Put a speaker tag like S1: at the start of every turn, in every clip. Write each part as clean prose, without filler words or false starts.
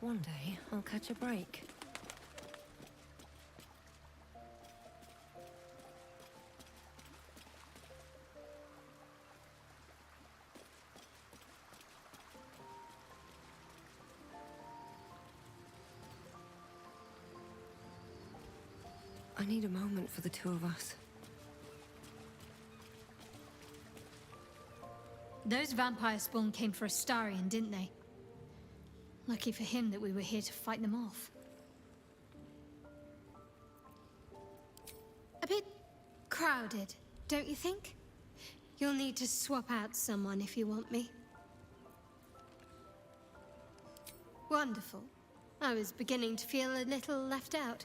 S1: One day, I'll catch a break. I need a moment for the two of us.
S2: Those vampire spawn came for Astarion, didn't they? Lucky for him that we were here to fight them off. A bit crowded, don't you think? You'll need to swap out someone if you want me. Wonderful. I was beginning to feel a little left out.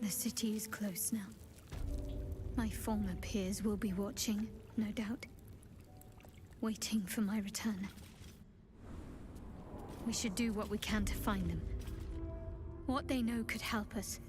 S2: The city is close now. My former peers will be watching, no doubt. Waiting for my return. We should do what we can to find them. What they know could help us.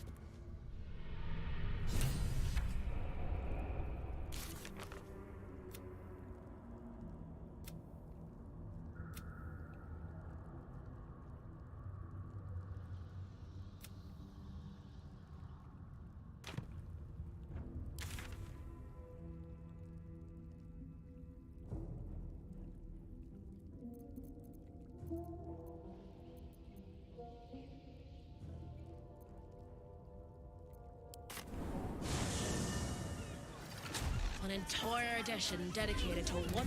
S3: An entire edition dedicated to one lord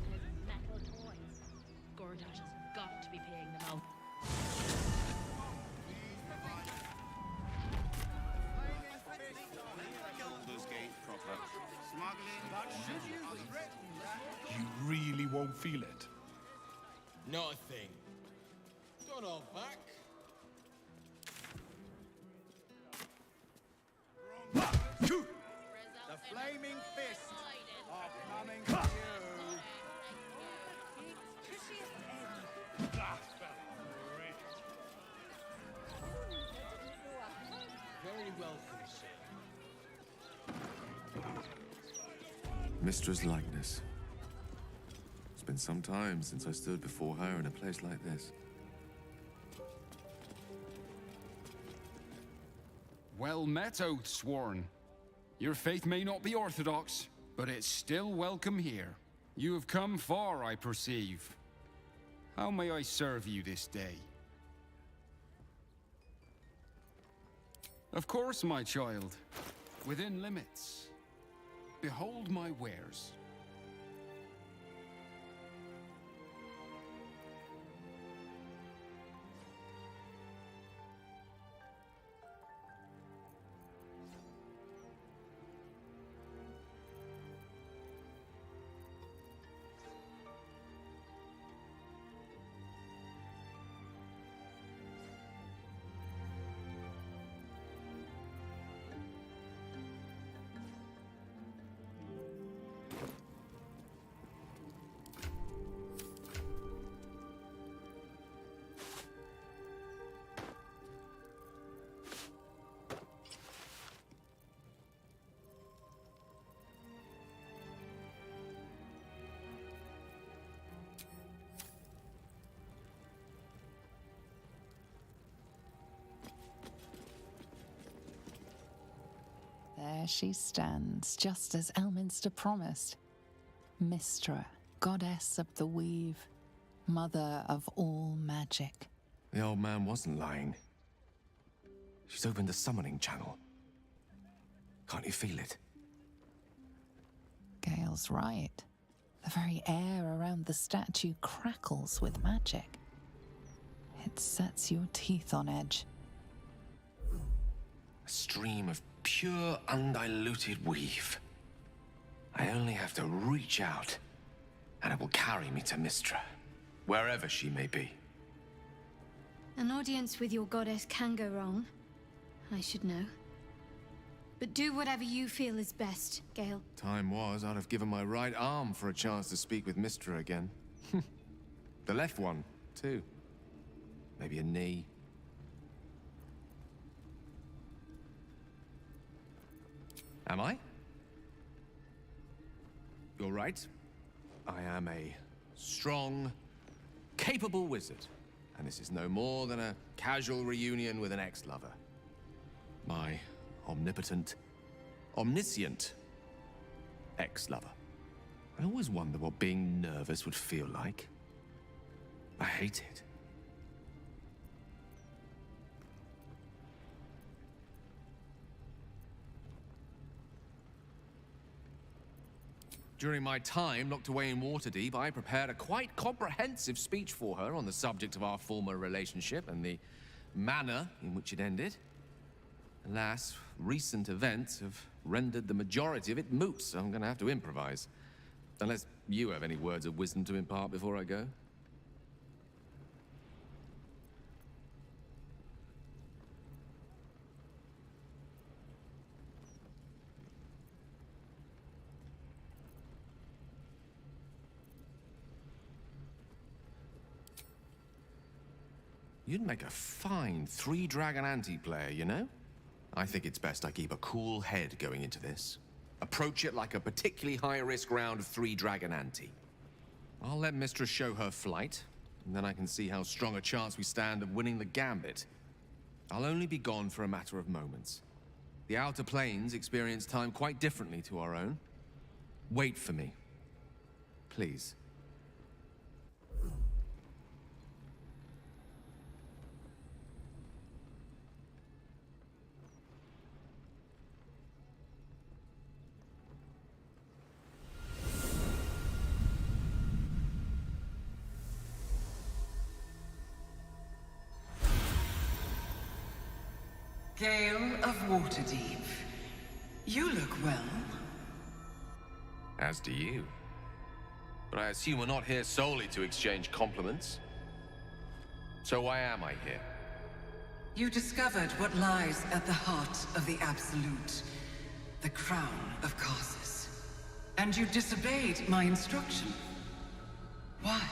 S3: and his metal toys. Gortash has got to be paying them out.
S4: You really won't feel it.
S5: Not a thing. Don't hold back.
S6: The flaming fists are coming for you.
S5: Very welcome, sir.
S7: Mistra's likeness. It's been some time since I stood before her in a place like this.
S8: Well met, Oathsworn. Your faith may not be orthodox, but it's still welcome here. You have come far, I perceive. How may I serve you this day? Of course, my child. Within limits. Behold my wares.
S9: There she stands, just as Elminster promised. Mistra, goddess of the weave, mother of all magic.
S7: The old man wasn't lying. She's opened the summoning channel. Can't you feel it?
S9: Gale's right. The very air around the statue crackles with magic. It sets your teeth on edge.
S7: A stream of pure, undiluted weave. I only have to reach out, and it will carry me to Mistra, wherever she may be.
S2: An audience with your goddess can go wrong. I should know. But do whatever you feel is best, Gale.
S7: Time was, I'd have given my right arm for a chance to speak with Mistra again. The left one, too. Maybe a knee. Am I? You're right. I am a strong, capable wizard. And this is no more than a casual reunion with an ex-lover. My omnipotent, omniscient ex-lover. I always wonder what being nervous would feel like. I hate it. During my time locked away in Waterdeep, I prepared a quite comprehensive speech for her on the subject of our former relationship and the manner in which it ended. Alas, recent events have rendered the majority of it moot, so I'm going to have to improvise. Unless you have any words of wisdom to impart before I go. You'd make a fine three-dragon anti-player, you know? I think it's best I keep a cool head going into this. Approach it like a particularly high-risk round of three-dragon ante. I'll let Mistress show her flight, and then I can see how strong a chance we stand of winning the gambit. I'll only be gone for a matter of moments. The Outer Planes experience time quite differently to our own. Wait for me. Please.
S10: Gale of Waterdeep. You look well.
S7: As do you. But I assume we're not here solely to exchange compliments. So why am I here?
S10: You discovered what lies at the heart of the Absolute, the crown of Karsus. And you disobeyed my instruction. Why?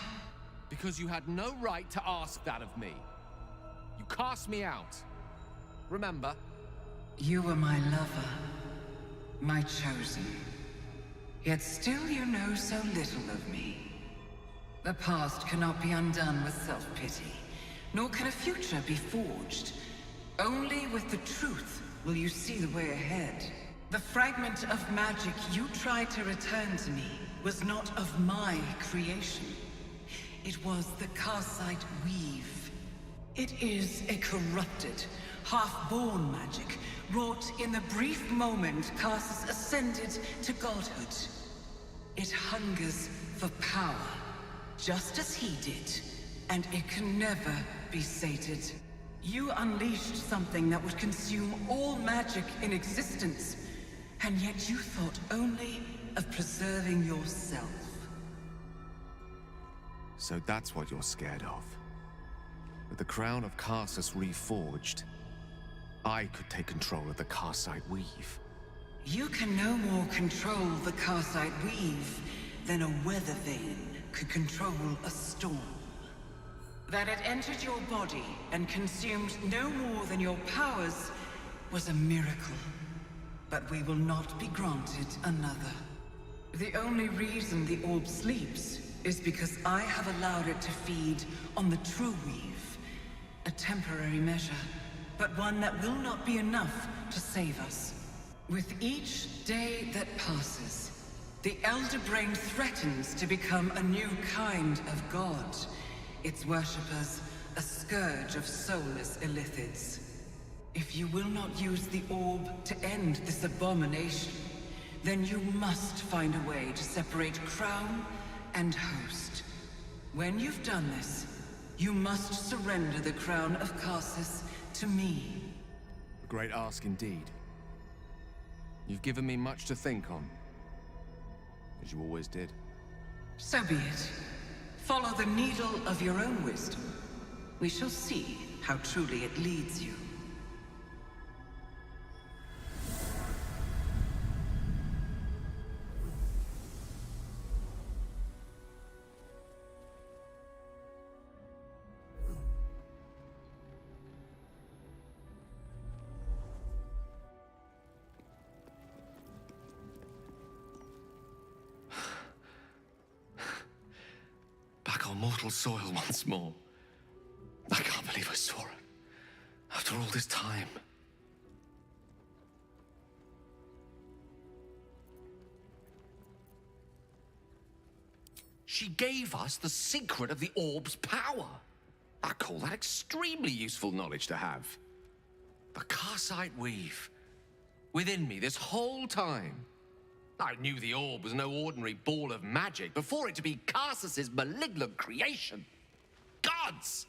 S7: Because you had no right to ask that of me. You cast me out. Remember?
S10: You were my lover, my chosen. Yet still you know so little of me. The past cannot be undone with self-pity, nor can a future be forged. Only with the truth will you see the way ahead. The fragment of magic you tried to return to me was not of my creation. It was the Karsite Weave. It is a corrupted, half-born magic, wrought in the brief moment Karsus ascended to godhood. It hungers for power, just as he did, and it can never be sated. You unleashed something that would consume all magic in existence, and yet you thought only of preserving yourself.
S7: So that's what you're scared of. With the crown of Karsus reforged, I could take control of the Karsite Weave.
S10: You can no more control the Karsite Weave than a weather vane could control a storm. That it entered your body and consumed no more than your powers was a miracle. But we will not be granted another. The only reason the orb sleeps is because I have allowed it to feed on the true weave. A temporary measure, but one that will not be enough to save us. With each day that passes, the Elder Brain threatens to become a new kind of god. Its worshippers, a scourge of soulless illithids. If you will not use the orb to end this abomination, then you must find a way to separate crown and host. When you've done this, you must surrender the crown of Karsus to me.
S7: A great ask indeed. You've given me much to think on, as you always did.
S10: So be it. Follow the needle of your own wisdom. We shall see how truly it leads you.
S7: Back on mortal soil once more. I can't believe I saw her. After all this time. She gave us the secret of the orb's power. I call that extremely useful knowledge to have. The Karsite Weave. Within me this whole time. I knew the orb was no ordinary ball of magic before it to be Karsus's malignant creation. Gods!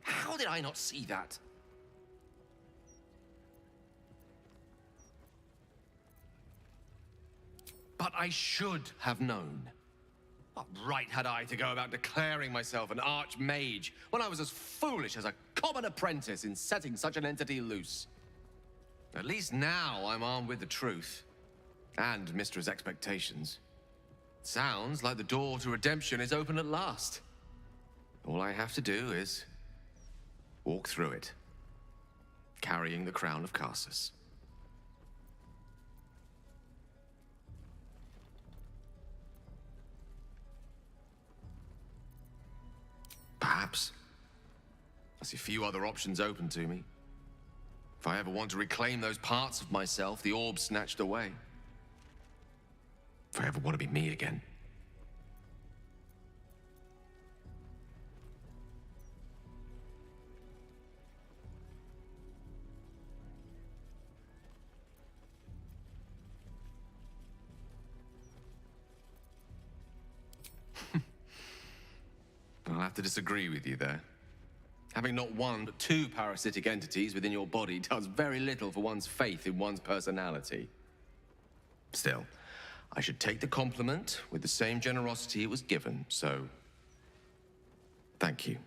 S7: How did I not see that? But I should have known. What right had I to go about declaring myself an archmage when I was as foolish as a common apprentice in setting such an entity loose? At least now I'm armed with the truth. And Mistra's expectations. Sounds like the door to redemption is open at last. All I have to do is walk through it, carrying the crown of Karsus. Perhaps I see few other options open to me. If I ever want to reclaim those parts of myself the orb snatched away. If I ever want to be me again. I'll have to disagree with you there. Having not one, but two parasitic entities within your body does very little for one's faith in one's personality. Still, I should take the compliment with the same generosity it was given, so... thank you.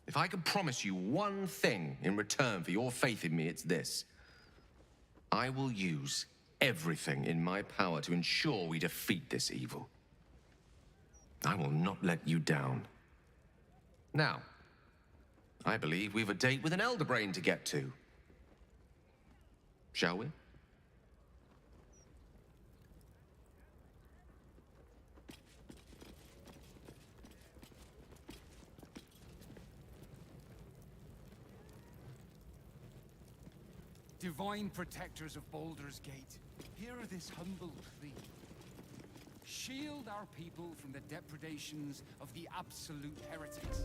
S7: If I could promise you one thing in return for your faith in me, it's this. I will use everything in my power to ensure we defeat this evil. I will not let you down. Now, I believe we've a date with an Elder Brain to get to. Shall we?
S8: Divine protectors of Baldur's Gate, hear this humble plea. Shield our people from the depredations of the absolute heretics.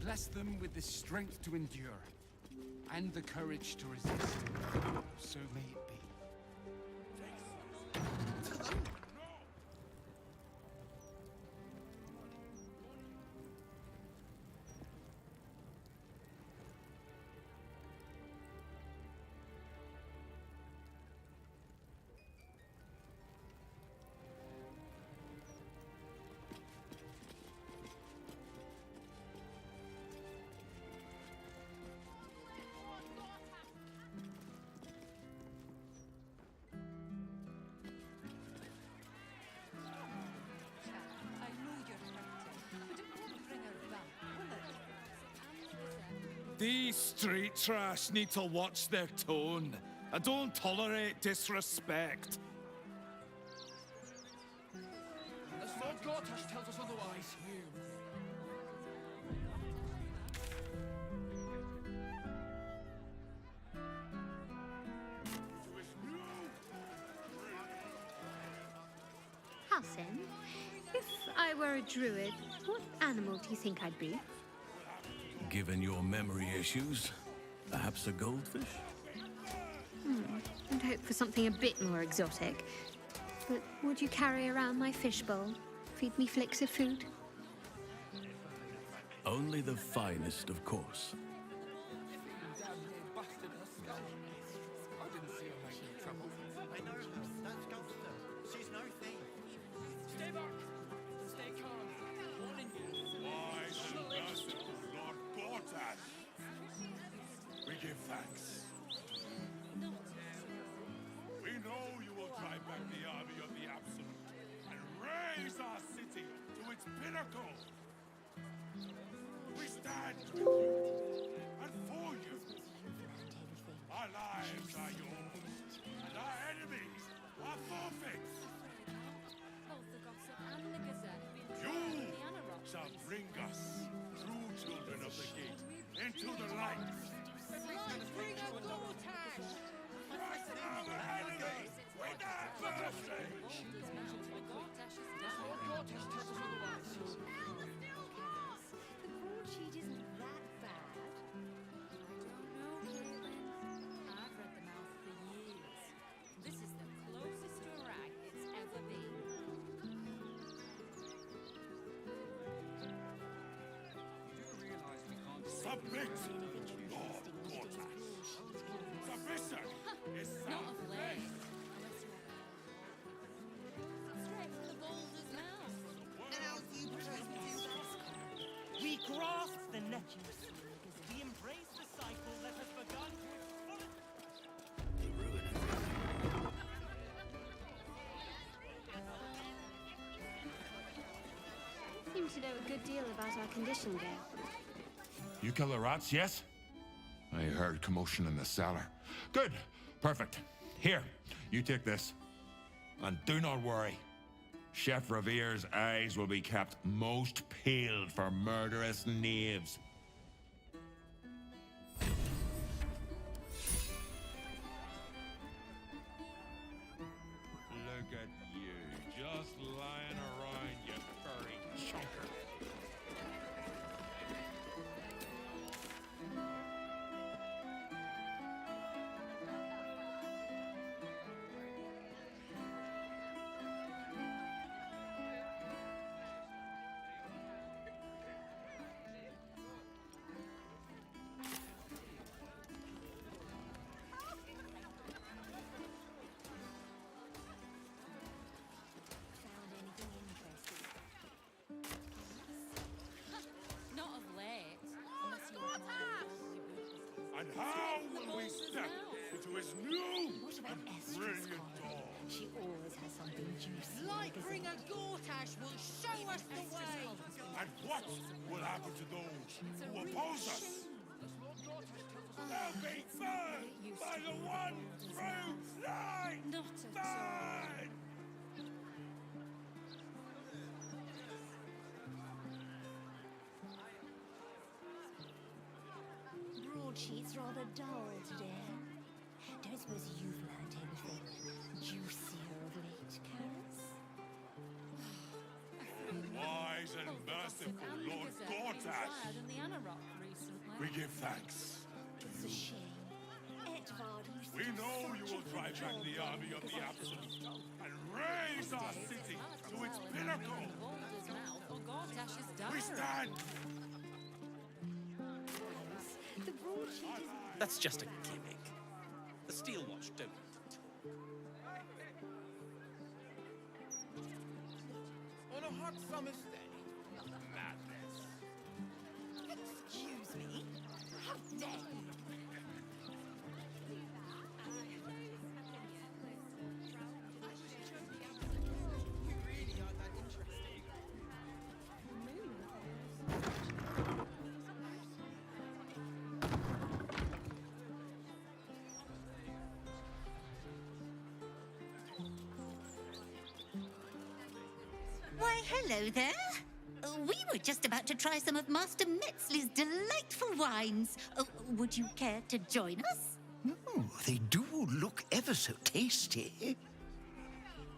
S8: Bless them with the strength to endure, and the courage to resist. So may it be.
S4: These street trash need to watch their tone. I don't tolerate disrespect.
S5: The Lord Gortash tells us otherwise.
S2: Halsin, if I were a druid, what animal do you think I'd be?
S11: Given your memory issues, perhaps a goldfish?
S2: I'd hope for something a bit more exotic. But would you carry around my fishbowl? Feed me flicks of food?
S11: Only the finest, of course.
S4: We give thanks. We know you will drive back the army of the Absolute and raise our city to its pinnacle. We stand with you and for you. Our lives are yours, and our enemies are forfeits. You shall bring us, true children of the gate, into the light. Submit, Lord Gortash. Submission is salvation.
S12: We grasp the necklace. We embrace the cycle that has begun.
S2: You seem to know a good deal about our condition, Gale.
S4: You kill the rats, yes? I heard commotion in the cellar. Good. Perfect. Here, you take this. And do not worry. Chef Revere's eyes will be kept most peeled for murderous knaves. Look at you, just lying around, you furry chunker.
S3: Not of late. Unless you want
S4: And how will we step into his new and brilliant dawn?
S1: She always has something juicy.
S12: Lightbringer Gortash will show us the way!
S4: And what will happen to those who oppose us? They'll be burned by the one true light!
S3: Not
S4: Burn!
S1: Broadsheet's rather dull today. Don't suppose you've learned anything juicier of late, Karis?
S4: Wise and merciful Lord Gortash,
S3: than the Anarok recently.
S4: we give thanks to
S1: It's a
S4: you.
S1: shame. Edvard used
S4: We
S1: to do
S4: know
S1: such
S4: you
S1: a
S4: will
S1: good
S4: drive back
S1: job
S4: the army of the
S1: because
S4: Absolute and raise our city to its pinnacle.
S3: Boulder's mouth or Gortash's diary.
S4: We stand!
S1: the broadsheet is
S13: That's just a gimmick. The Steel Watch don't.
S5: On a hot summer's day. Madness.
S1: Excuse me? How dare you?
S5: You really aren't that interesting.
S14: Why, hello there. We were just about to try some of Master Metzley's delightful wines. Would you care to join us?
S15: Oh, they do look ever so tasty.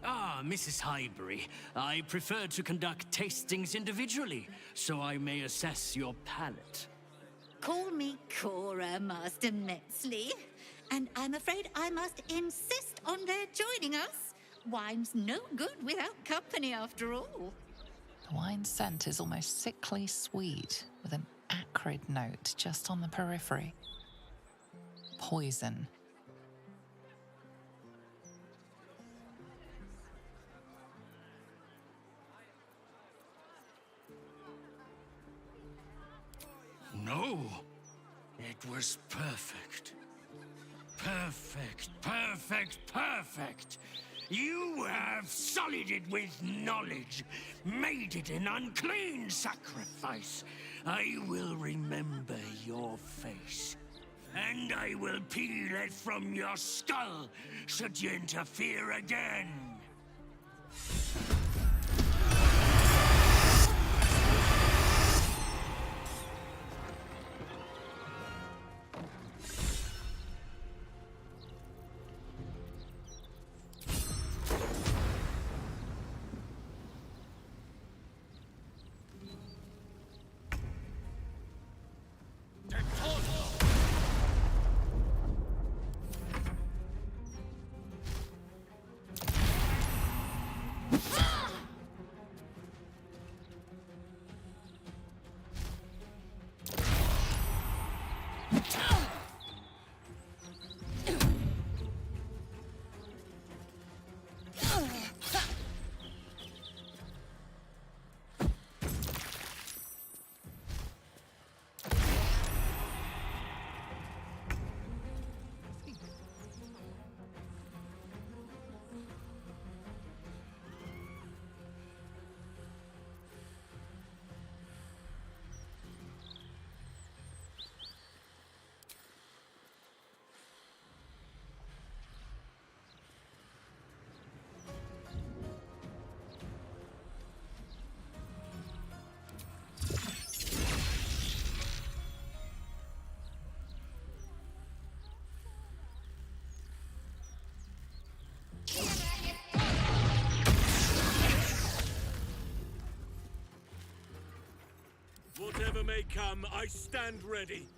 S16: Ah, Mrs. Highbury, I prefer to conduct tastings individually, so I may assess your palate.
S14: Call me Cora, Master Metzley. And I'm afraid I must insist on their joining us. Wine's no good without company, after all.
S9: The wine scent is almost sickly sweet, with an acrid note just on the periphery. Poison.
S16: No, it was perfect. Perfect, perfect, perfect. You have sullied it with knowledge, made it an unclean sacrifice. I will remember your face, and I will peel it from your skull should you interfere again.
S17: Whatever may come, I stand ready.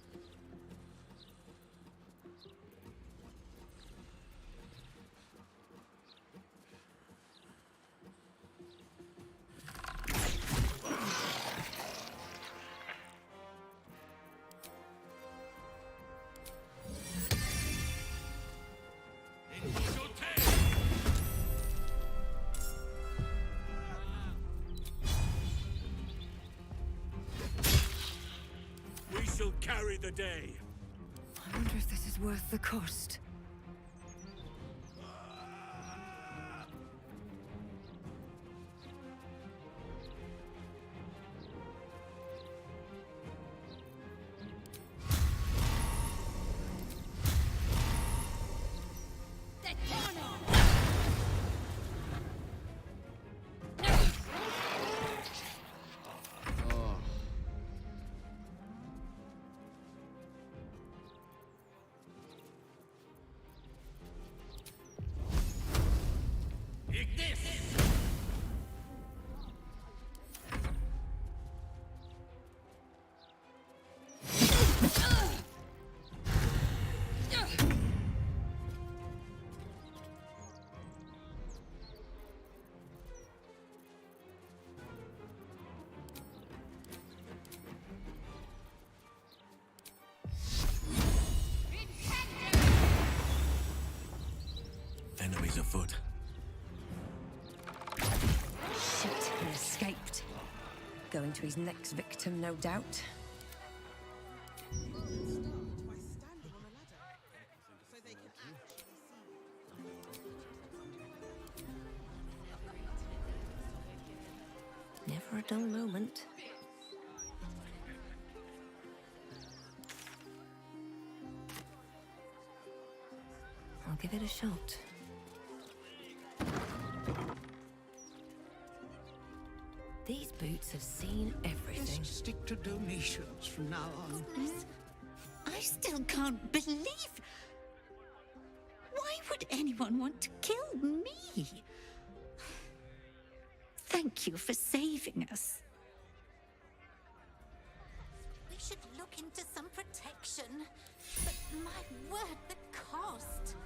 S17: We shall carry the day.
S1: I wonder if this is worth the cost.
S11: Enemies afoot.
S1: Shit, he escaped. Going to his next victim, no doubt. Never a dull moment. I'll give it a shot. These boots have seen everything.
S15: Just stick to donations from now on.
S14: Goodness, I still can't believe... Why would anyone want to kill me? Thank you for saving us. We should look into some protection. But my word, the cost.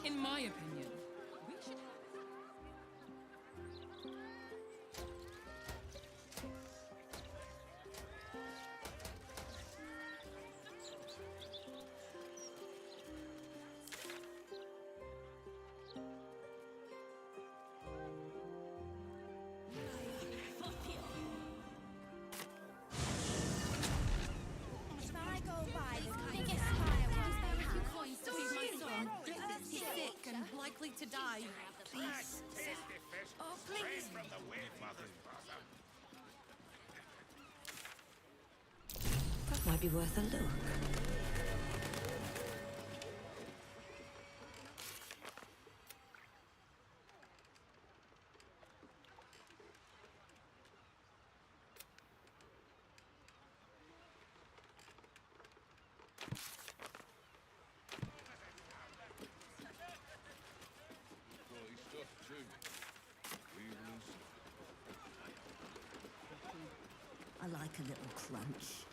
S3: In my opinion, we should...
S1: If I go by the kind of
S3: He's sick and likely to die.
S1: please. Oh, please. That might be worth a look. I like a little crunch.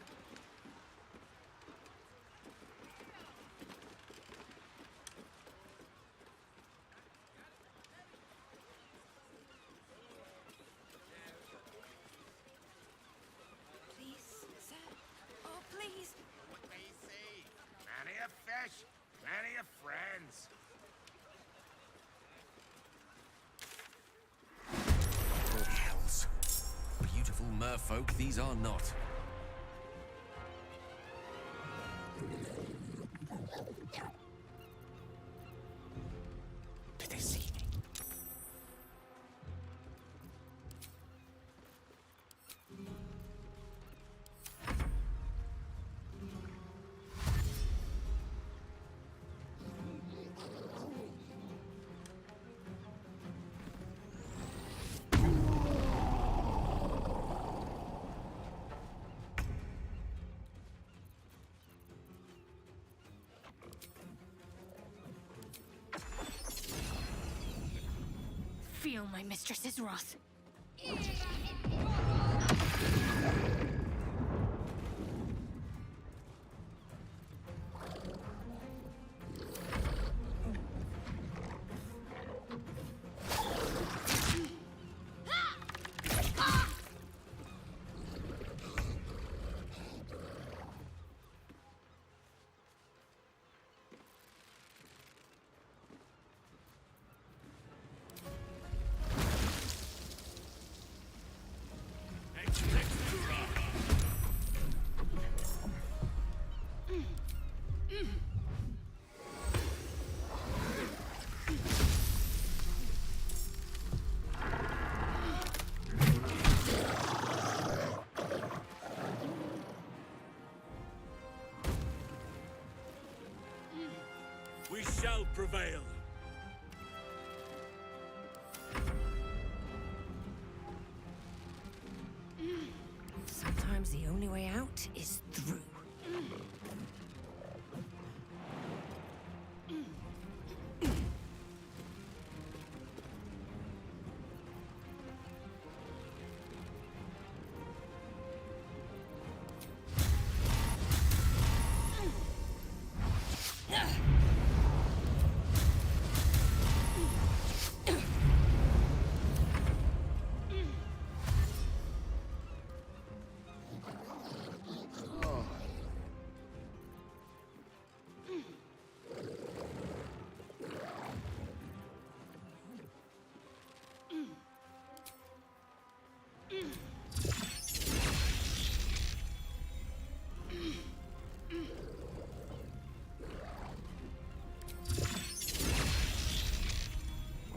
S11: merfolk, these are not.
S15: Did they see me?
S1: Feel my mistress's wrath.
S17: We shall prevail.
S1: Sometimes the only way out is through.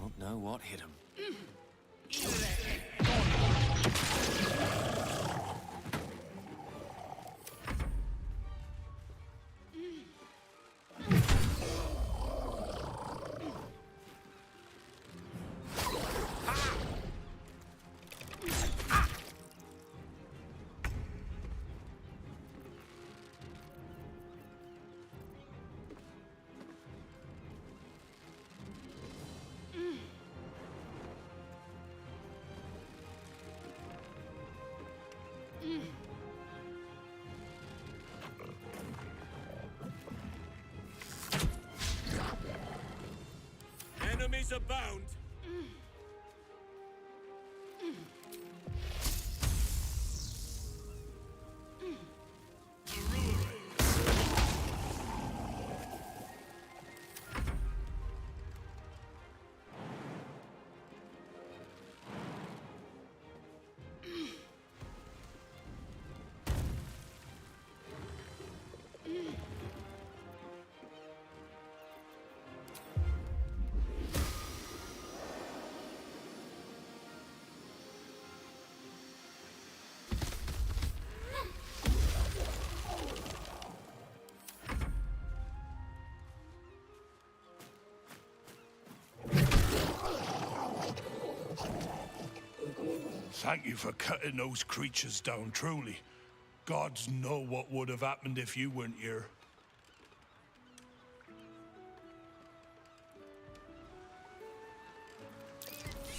S7: Won't know what hit him.
S17: Enemies abound.
S18: Thank you for cutting those creatures down, truly. Gods know what would have happened if you weren't here.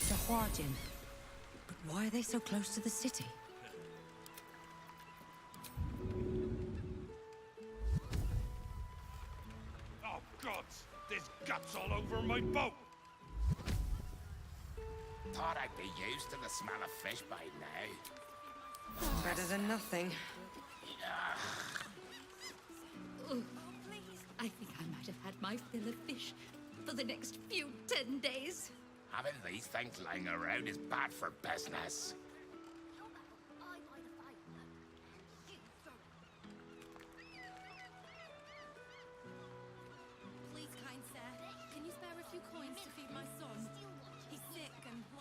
S1: The Huardian. But why are they so close to the city?
S18: Oh, gods! There's guts all over my boat!
S19: Thought I'd be used to the smell of fish by now.
S1: Better than nothing.
S14: Oh, I think I might have had my fill of fish for the next few 10 days.
S19: Having these things lying around is bad for business.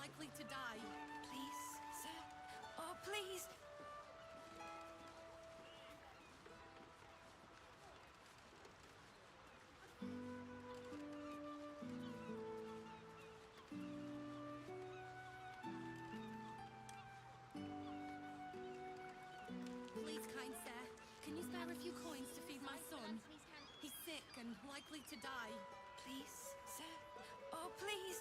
S3: likely to die.
S1: Please, sir. Oh, please.
S3: Please, kind sir, can you spare a few coins to feed my son? He's sick and likely to die.
S1: Please, sir. Oh, please.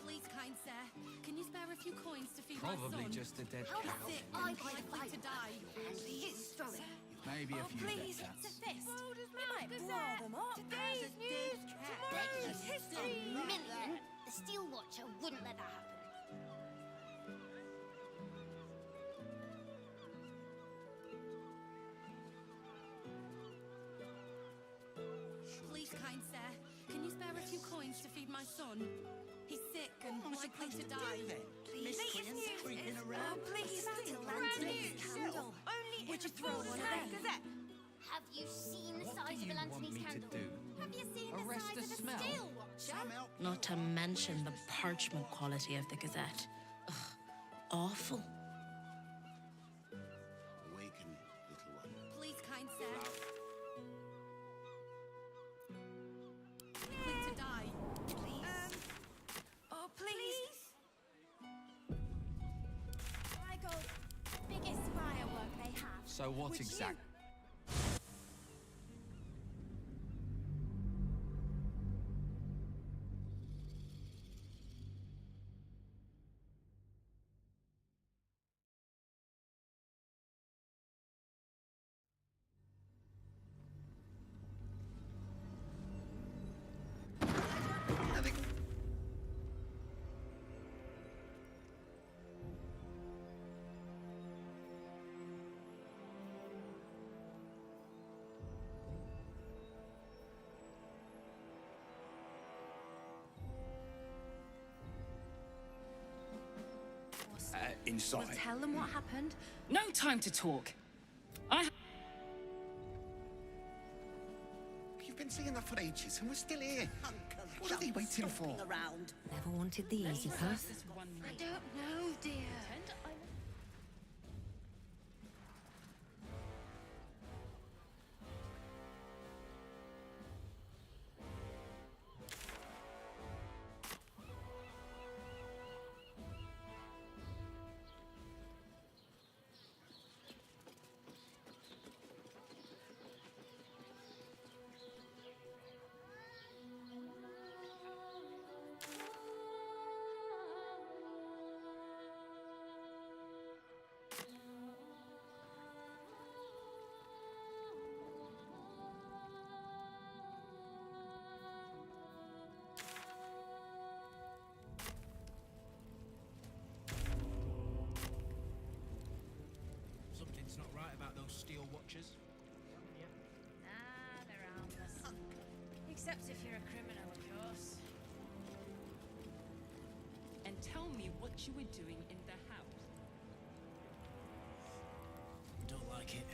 S3: Please, kind sir, can you spare a few coins to feed my son?
S20: Probably just a dead
S3: He's
S20: cow.
S3: sick and likely to die.
S1: Please, throw it.
S20: Maybe a
S1: Oh,
S20: few
S1: please.
S20: dead
S1: It's a
S20: cats.
S1: fist. It might blow them up.
S21: Today's news, tomorrow's history.
S22: Million. The Steel Watcher wouldn't let that happen.
S3: Please, kind sir, can you spare a few coins to feed my son? He's sick and likely to die.
S1: Please,
S21: Latest news
S1: creeping
S21: is-
S1: around.
S21: Oh,
S1: please.
S21: Brand new.
S1: Candle.
S21: Only
S1: Would
S21: in
S1: you
S21: the
S1: throw one of
S21: Frauders'
S1: them?
S21: Gazette.
S22: Have you seen the
S20: What do
S22: size of
S20: you
S22: an
S20: want
S22: Anthony's
S20: me to
S22: candle?
S20: do?
S21: Have you seen
S20: Arrest
S21: the
S20: the
S21: size
S20: smell?
S21: of a Steel Watcher?
S3: Not to mention the parchment quality of the Gazette. Ugh, awful.
S15: Awaken, little one.
S3: Please, kind sir. Likely to die.
S1: Please. Oh, please.
S22: I go biggest firework they have.
S20: So what
S22: Would you-
S20: exactly?
S15: Inside.
S1: Well, tell them what happened.
S3: No time to talk.
S15: You've been saying that for ages, and we're still here. What are they waiting for?
S22: Around.
S1: Never wanted the easy path.
S2: I don't know, dear.
S12: Something's not right about those Steel Watchers.
S3: Nah, they're harmless. Except if you're a criminal, of course.
S23: And tell me what you were doing in the house.
S12: Don't like it.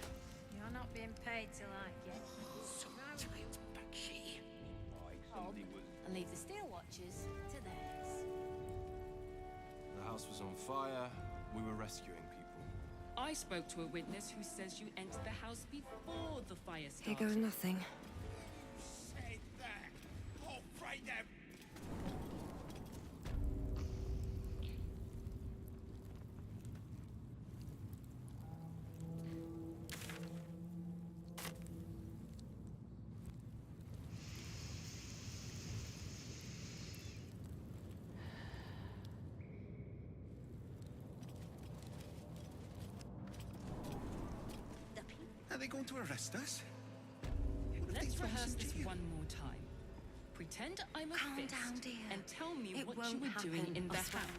S3: You're not being paid to like it.
S15: Sometimes, Bakshi.
S3: And leave the Steel Watchers to theirs.
S24: The house was on fire. We were rescuing people.
S23: I spoke to a witness who says you entered the house before the fire
S1: Here
S23: started.
S1: goes nothing.
S17: Say that. Oh, right them.
S15: Are they going to arrest us?
S23: Let's rehearse this one more time. Pretend I'm a fist
S1: down, dear.
S23: and tell me
S1: It
S23: what you
S1: won't
S23: were doing
S1: happen,
S23: in the
S1: Oswald.
S23: house.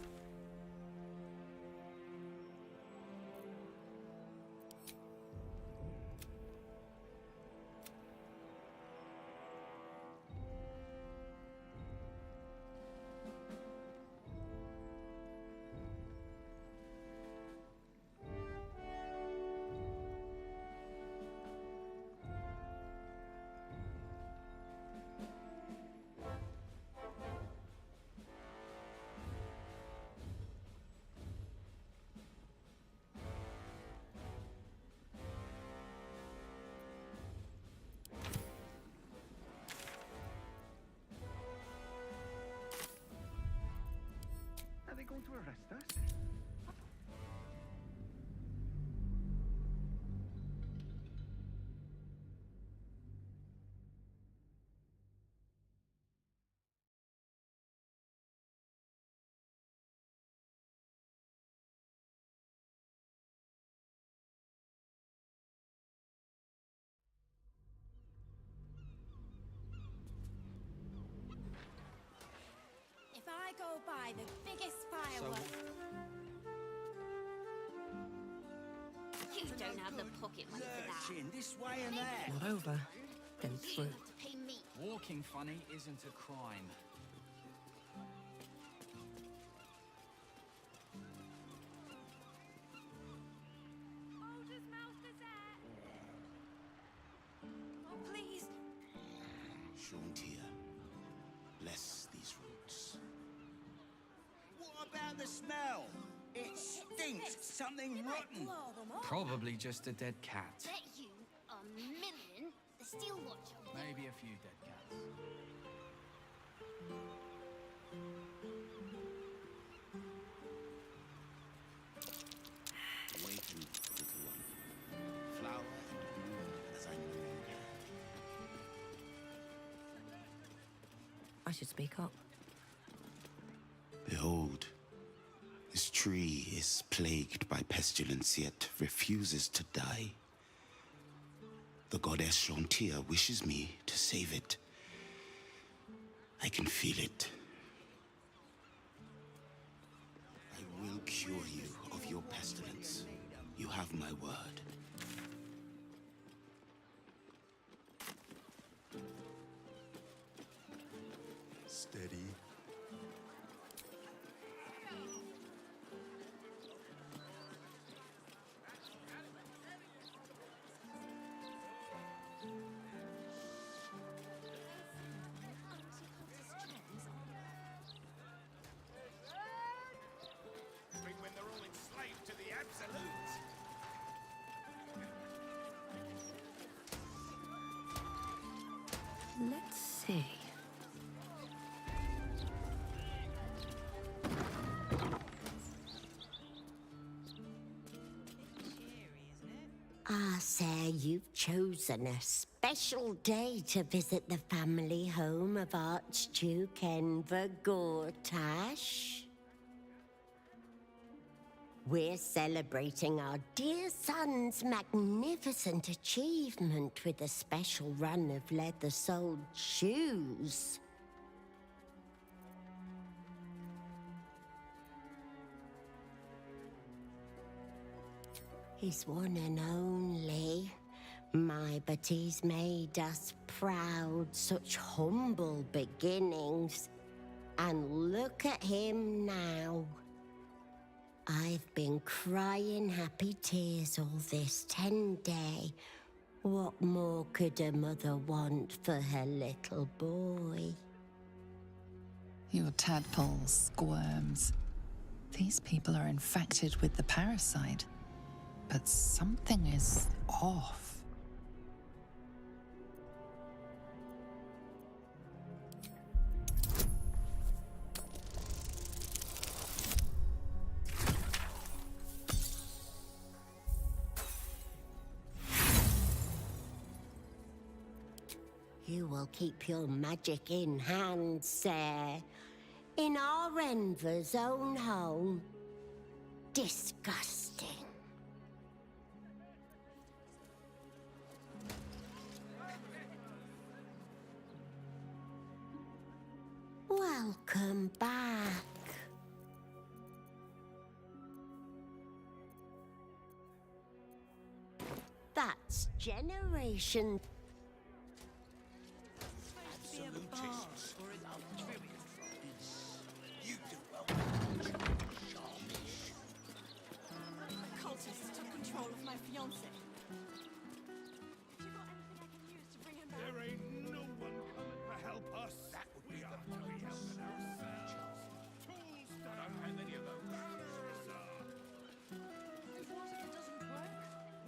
S15: Are they going to arrest us?
S22: If I go buy the biggest firework...
S21: You don't have the pocket money for that.
S17: Lurching this way and that.
S1: Not over. Go through.
S21: To pay me.
S6: Walking funny isn't a crime.
S22: Oh, please.
S15: Chauntier, bless these roots.
S17: What about the smell? It stinks. Something rotten.
S22: Blow them up.
S6: Probably just a dead cat.
S21: Bet you $1,000,000 the Steel Watcher will
S6: Maybe a few dead cats.
S15: Awaken, little one. Flower and bloom as I know you can.
S1: I should speak up.
S15: Behold, this tree is plagued by pestilence, yet refuses to die. The goddess Chauntier wishes me to save it. I can feel it. I will cure you of your pestilence. You have my word. Steady.
S19: Bring when they're all enslaved to the absolute.
S1: Let's see.
S8: Ah, sir, you've chosen a special day to visit the family home of Archduke Enver Gortash. We're celebrating our dear son's magnificent achievement with a special run of leather-soled shoes. His one and only. My, but he's made us proud, such humble beginnings. And look at him now. I've been crying happy tears all this 10 day. What more could a mother want for her little boy?
S9: Your tadpoles squirms. These people are infected with the parasite. But something is off.
S8: You will keep your magic in hand, sir. In our Enver's own home. Disgusting. Welcome back. That's generation.
S17: Absolutists. You do well.
S22: The cultists took control of my fiancé.
S18: There ain't no one coming to help us. That would be up to be helping ourselves. Tools down. How many of those? Banners up.
S22: And what if it doesn't work?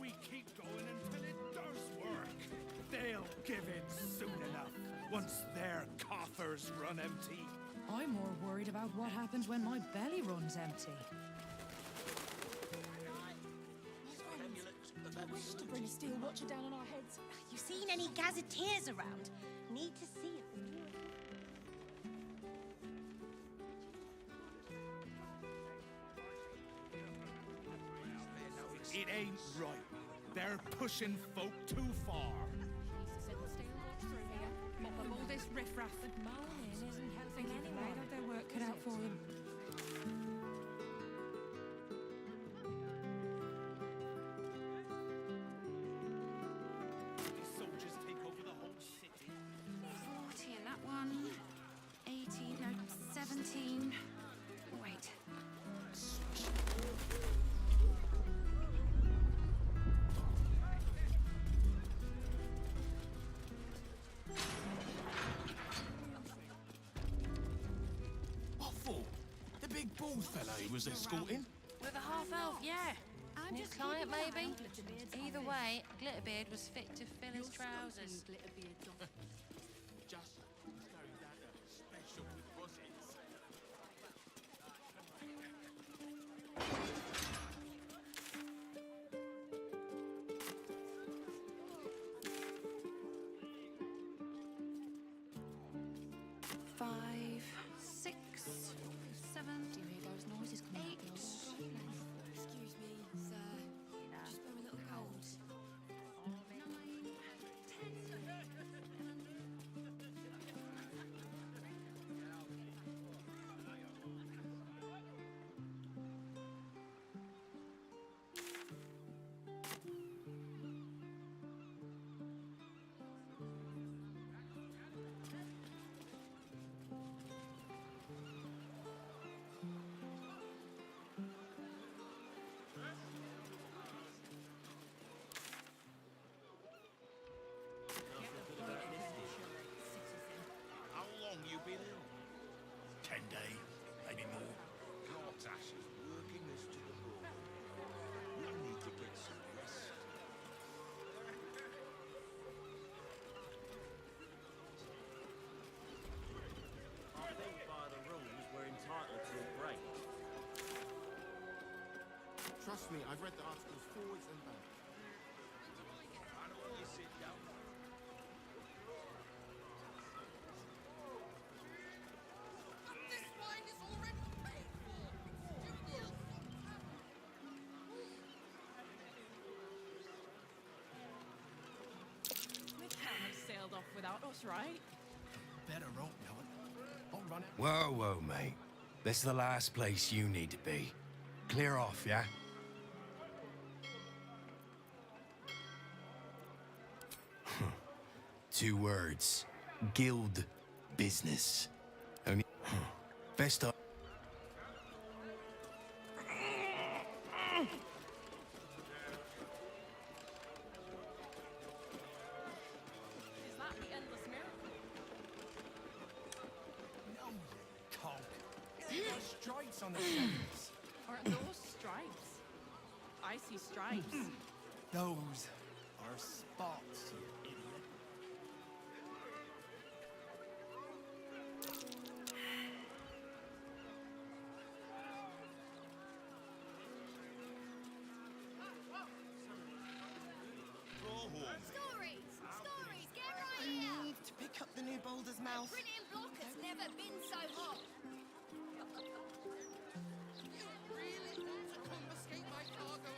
S18: We keep going until it does work. They'll give in soon enough, once their coffers run empty.
S4: I'm more worried about what happens when my belly runs empty.
S22: Wish to bring a steel watcher down on our heads.
S1: You seen any gazetteers around? Need to see it.
S18: It ain't right. They're pushing folk too far.
S4: Mop up all this riffraff. But moaning isn't helping anyone. They have their work cut out for them.
S18: These soldiers take over the whole city.
S4: 40 in that one. 18, no, 17. Wait.
S5: What for? The big bald fella he was escorting?
S3: With a half-elf, yeah.
S22: I'm
S3: New
S22: just
S3: client,
S22: keeping an eye
S3: maybe?
S22: on Glitterbeard's
S3: Either
S22: hobby.
S3: way, Glitterbeard was fit to fill his trousers.
S5: Just carry that special deposits.
S4: Five, 6, 7. Do you hear those noises coming out the old
S22: Excuse me, sir. Just wear a little cold.
S4: 9,
S19: How long you been ill?
S18: 10 days, maybe more.
S19: God's ashes working us to the bone. We need to get some rest.
S12: I think by the rules we're entitled to a break.
S5: Trust me, I've read the articles forwards and back.
S19: Why don't you sit down?
S22: This wine is already paid for.
S23: We can't have sailed off without us, right?
S5: Better rope, Noah. I'll run it.
S10: Whoa, whoa, mate. This is the last place you need to be. Clear off, yeah? Two words. Guild business. Only... Best of...
S23: Is that the endless miracle?
S5: No, conk. There are stripes on the shoulders.
S23: Aren't those stripes? I see stripes.
S5: Those are spots, you idiot.
S22: Stories! Stories! Get right here!
S5: I need to pick up the new Boulder's Mouth.
S22: Printing block has never been so hot.
S5: Really want to confiscate my cargo?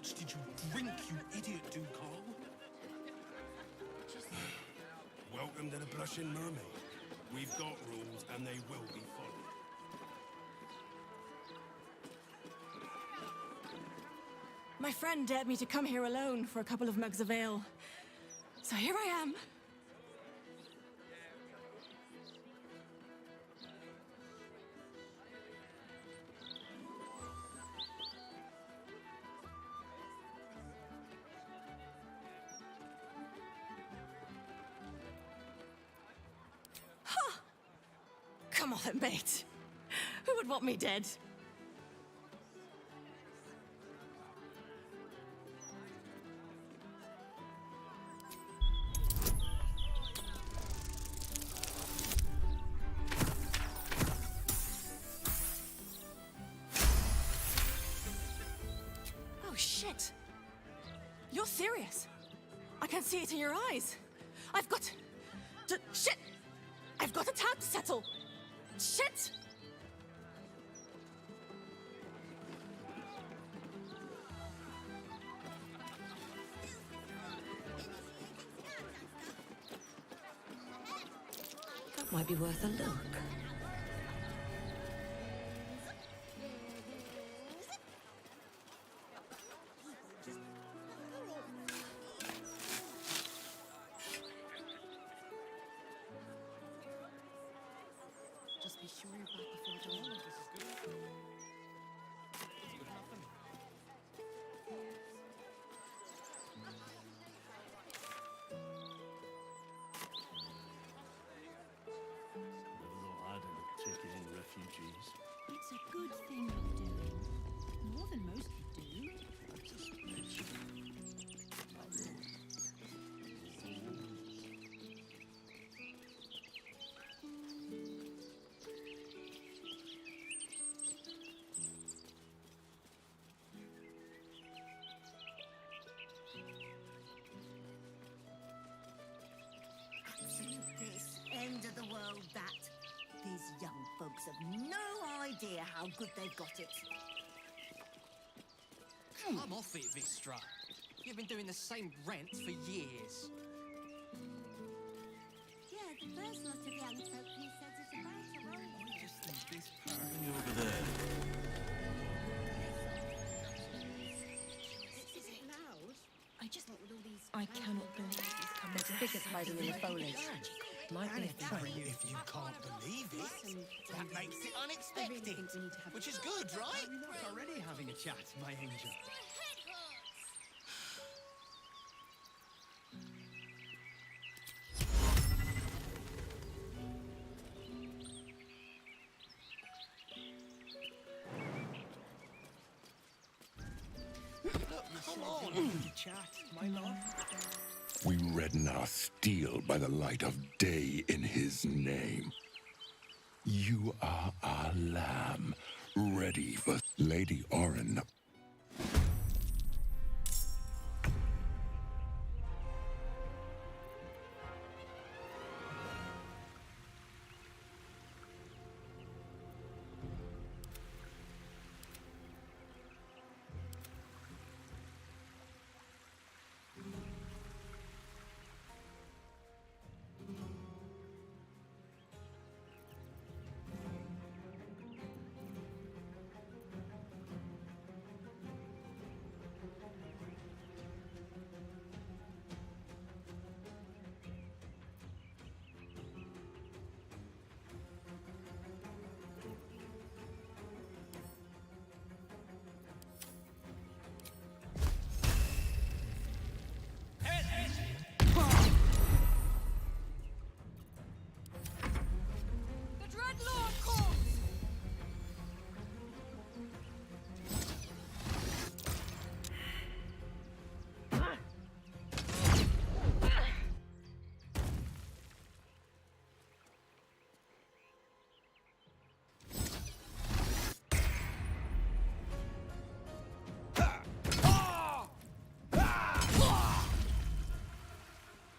S5: much did you drink, you idiot, Ducal?
S18: Welcome to the Blushing Mermaid. We've got rules, and they will be followed.
S11: My friend dared me to come here alone for a couple of mugs of ale. So here I am. Come on, mate. Who would want me dead? Oh, shit. You're serious. I can see it in your eyes. I've got... shit! I've got a tab to settle. Shit!
S1: That might be worth a look.
S3: Just be sure you're back before dawn. This is good. Nothing.
S12: Never thought I'd end up taking in refugees.
S4: It's a good thing you're doing. More than most could do.
S12: Suspicion.
S14: This end of the world, that. These young folks have no idea how good they've got it.
S13: Come off it, Vistra. You've been doing the same rent for years.
S14: Yeah, the first lot of young folk you said is about to roll.
S13: I just think this part...
S12: Over there.
S3: Is it loud? I just thought with all these...
S1: I cannot believe there's figures hiding in the foliage. Might be a trap.
S5: If you can't believe it, that makes it unexpected. Which is good, right?
S13: We're not already having a chat, my angel.
S5: Come on.
S13: Chat, my love.
S18: We redden our steel by the light of day in his name. You are our lamb, ready for Lady Orin.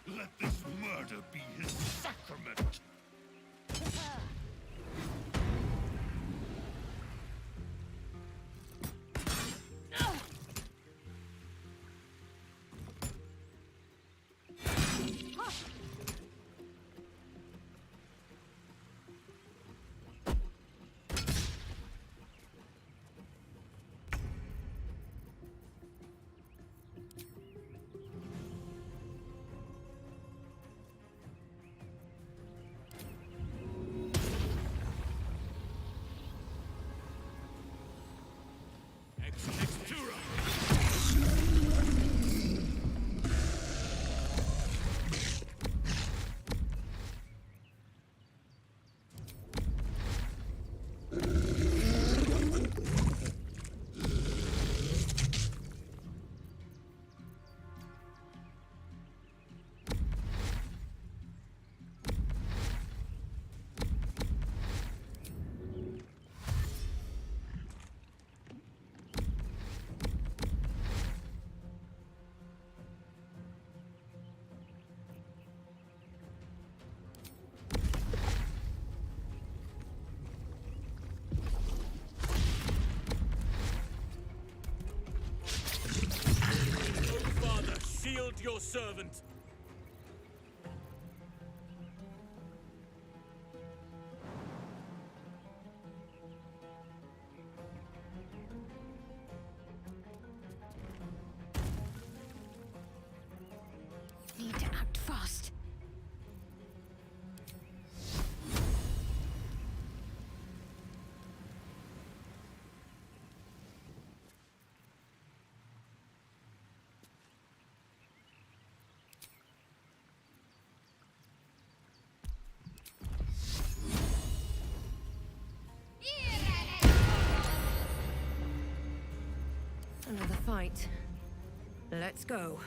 S18: Let this murder be his sacrament.
S2: servant.
S1: Need to act fast. Another fight. Let's go.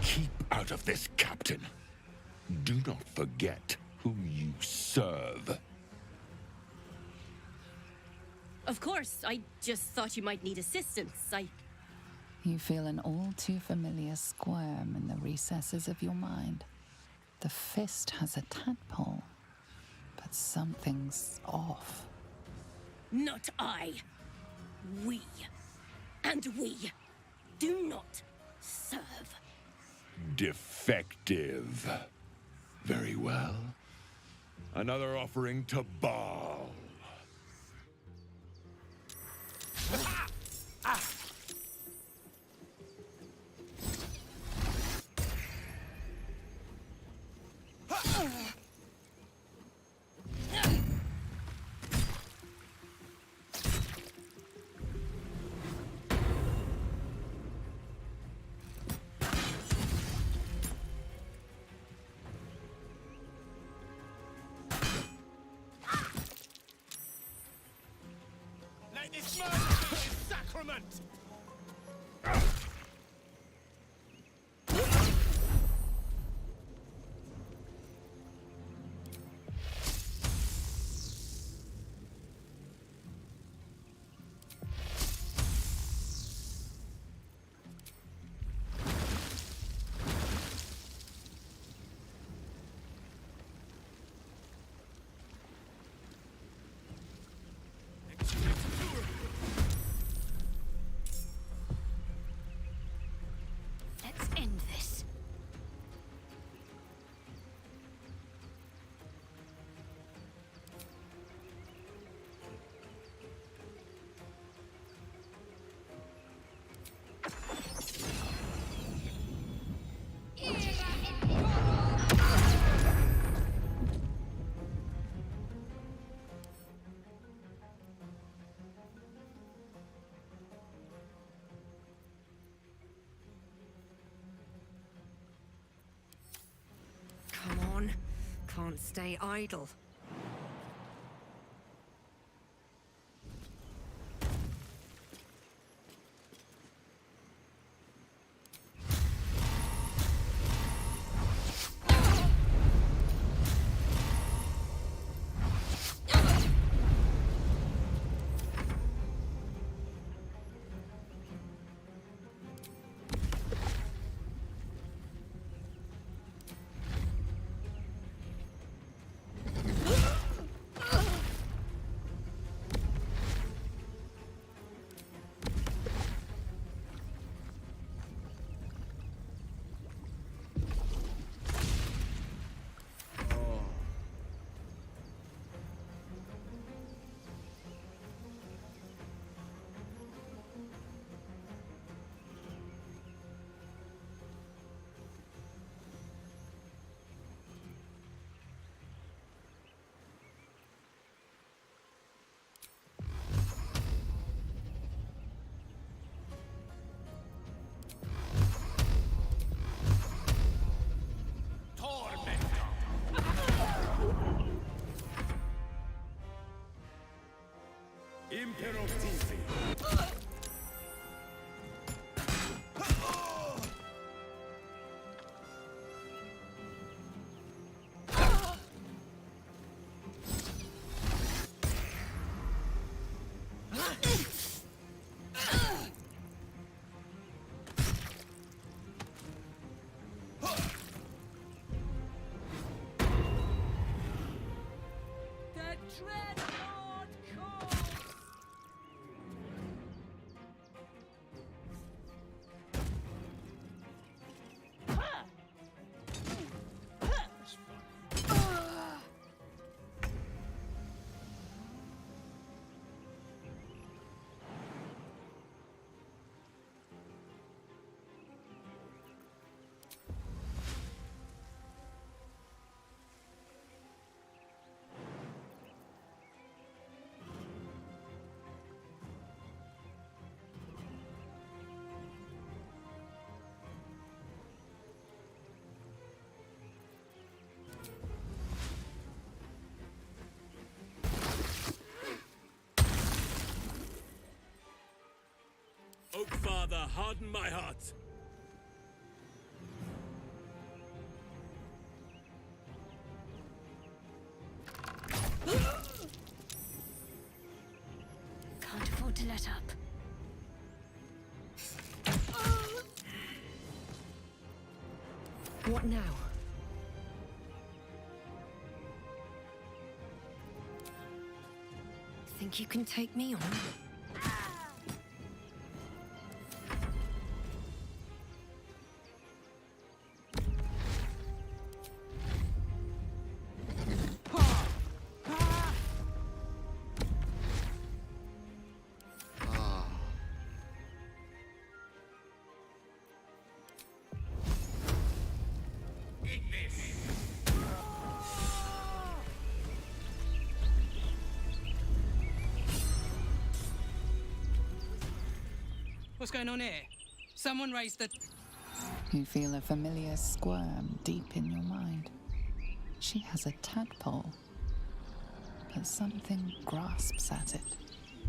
S18: Keep out of this, Captain. Do not forget who you serve.
S7: Of course, I just thought you might need assistance.
S9: You feel an all too familiar squirm in the recesses of your mind. The fist has a tadpole, but something's off.
S7: Not I. We. And we do not serve.
S18: Defective. Very well. Another offering to Baal.
S2: Let this man get his sacrament!
S1: Let's end this. Come on. Can't stay idle.
S23: tread hard course.
S2: Oak Father, harden my heart.
S1: Can't afford to let up. What now? Think you can take me on?
S16: What's going on here? Someone raised the...
S9: You feel a familiar squirm deep in your mind. She has a tadpole, but something grasps at it.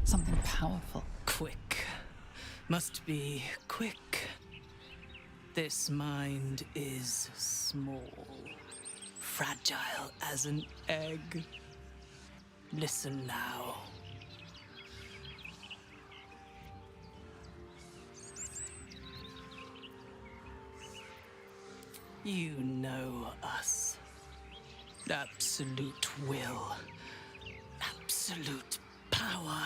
S9: Something powerful.
S16: Quick. Must be quick. This mind is small, fragile as an egg. Listen now. You know us. Absolute will. Absolute power.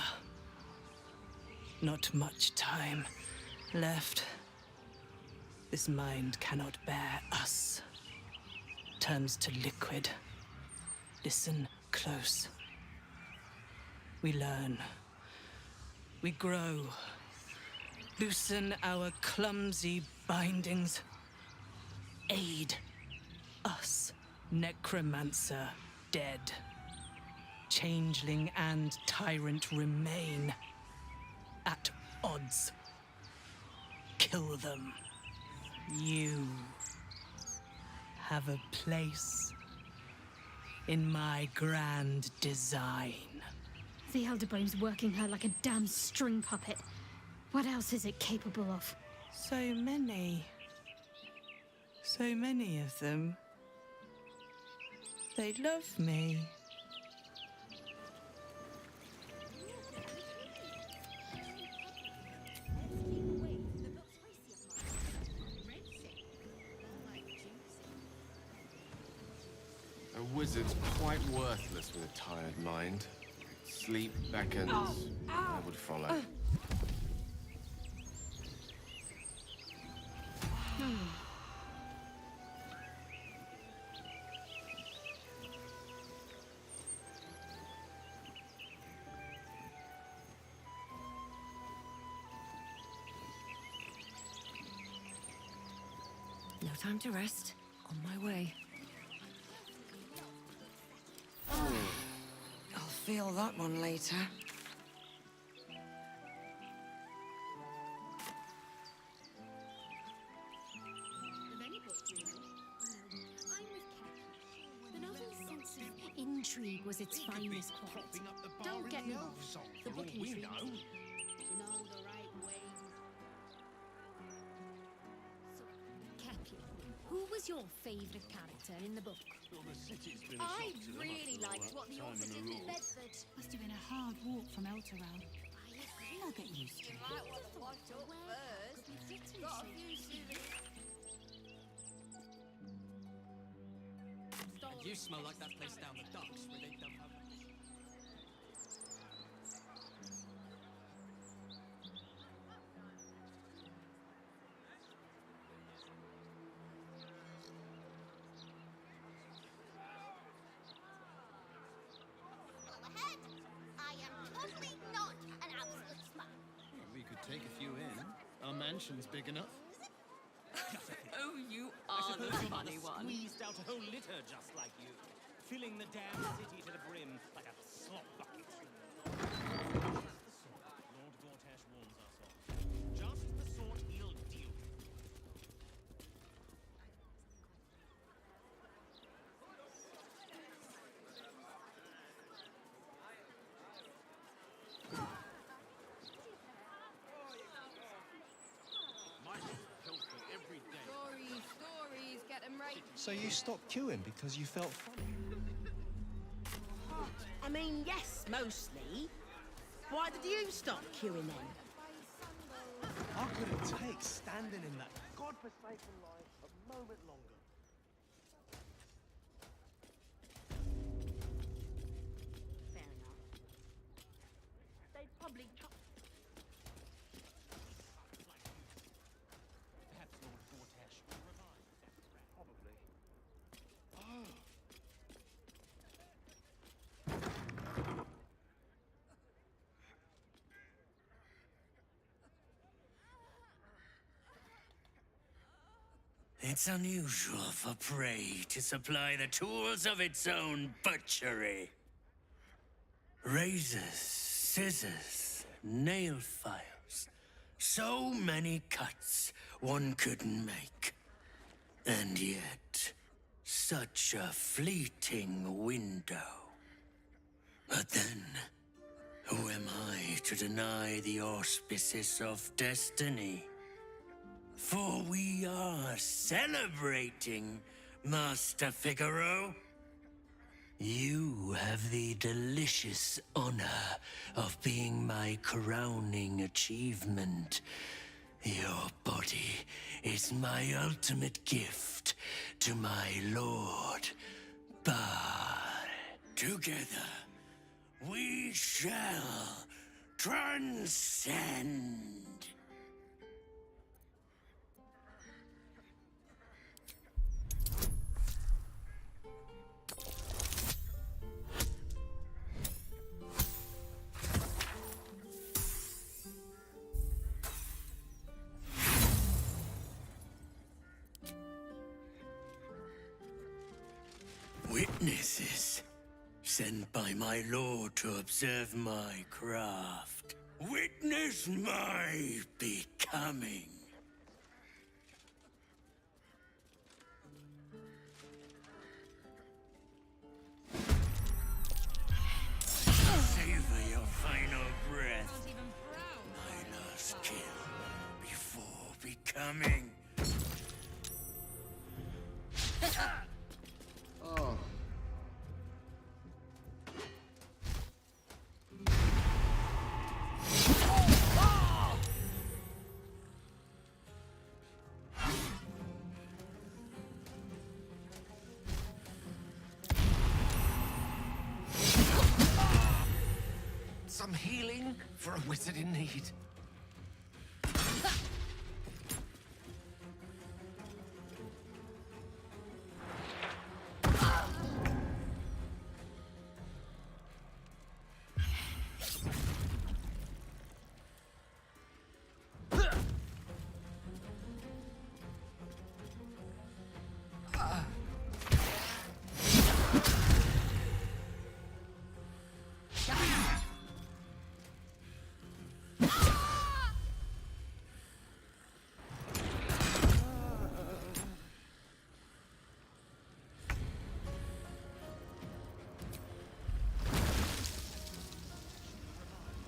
S16: Not much time left. This mind cannot bear us. Turns to liquid. Listen close. We learn. We grow. Loosen our clumsy bindings. Aid us, necromancer dead. Changeling and tyrant remain at odds. Kill them. You have a place in my grand design.
S1: The Elderbrain's working her like a damn string puppet. What else is it capable of?
S16: So many. So many of them. They love me.
S20: A wizard's quite worthless with a tired mind. Sleep beckons, I would follow.
S1: No time to rest. On my way.
S21: I'll feel that one later.
S1: The novel's sense of intrigue was its finest quality. Don't get me wrong. The book intrigued me. Who was your favourite character in the book?
S22: I really liked what the author did with Bedford.
S4: Must have been a hard walk from Elturel. I'll get used to it.
S22: Might want to wash up first. Got a few serious.
S13: You smell like that place down the docks where they dump out. mansion's big enough.
S23: Oh, you
S12: I
S23: are
S12: suppose
S23: the
S12: your
S23: funny
S12: mother
S23: one.
S12: squeezed out a whole litter just like you, filling the damn city to the brim like a slop bucket. Lord Gortash warns us of. Just the sort he'll deal with.
S22: Stories, get them right.
S6: So you stopped queuing because you felt funny?
S8: I mean, yes, mostly. Why did you stop queuing then?
S6: I couldn't take standing in that godforsaken line a moment longer.
S8: Fair enough. They'd probably
S12: Perhaps Lord Gortash will revive.
S6: Probably.
S15: It's unusual for prey to supply the tools of its own butchery. Razors, scissors, nail files. So many cuts one couldn't make. And yet, such a fleeting window. But then, who am I to deny the auspices of destiny? For we are celebrating, Master Figaro. You have the delicious honor of being my crowning achievement. Your body is my ultimate gift to my lord, But together we shall transcend. Witnesses sent by my lord to observe my craft. Witness my becoming. Savor your final breath. My last kill before becoming.
S20: Oh. Some healing for a wizard in need.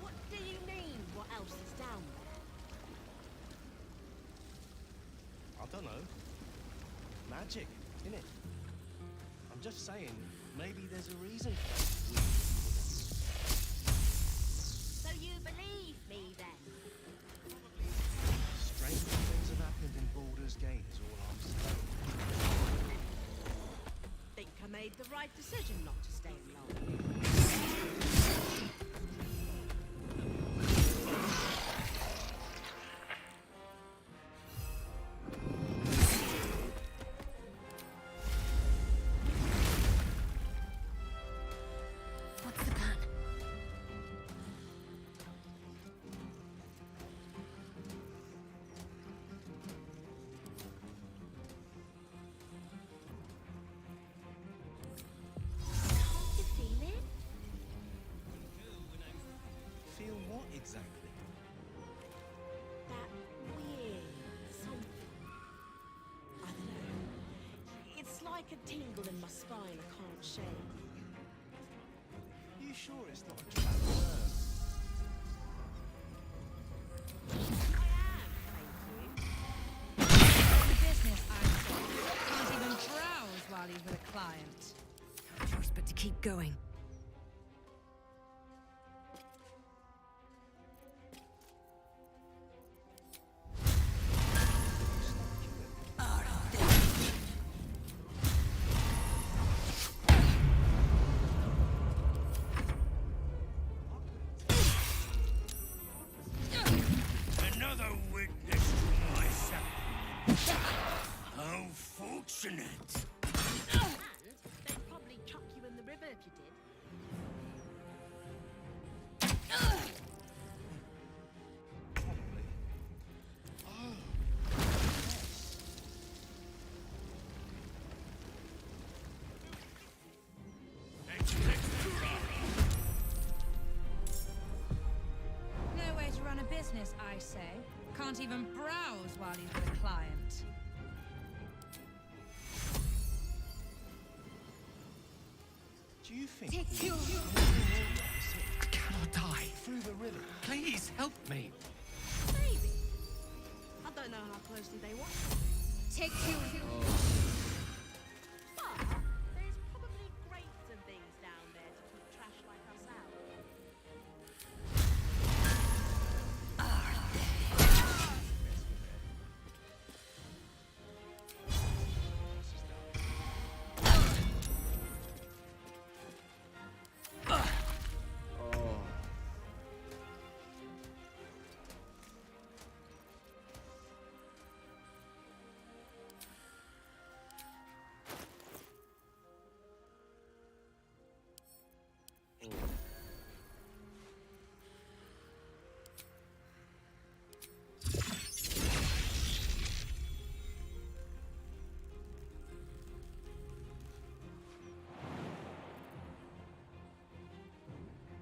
S8: What do you mean, what else is down there?
S6: I don't know. Magic, innit? I'm just saying, maybe there's a reason for it.
S8: So you believe me then?
S6: Strange things have happened in Baldur's Gate is all I'm saying.
S8: Think I made the right decision not to stay long.
S6: exactly?
S8: That weird something. I don't know. It's like a tingle in my spine I can't shake.
S6: You sure it's not a trap?
S10: Business, I say. Can't even browse while he's with a client.
S11: No choice but to keep going.
S15: Another witness to my sacrifice. How fortunate.
S8: They'd probably chuck you in the river if you did.
S6: Probably. Oh.
S10: No way to run a business, I say. Can't even browse while he's with a client.
S6: Do you think?
S10: Take you.
S13: I cannot die.
S6: Through the river.
S13: Please help me.
S8: Maybe. I don't know how closely they watch.
S10: Take you.
S8: But there's probably grates and things down there to keep trash like us out.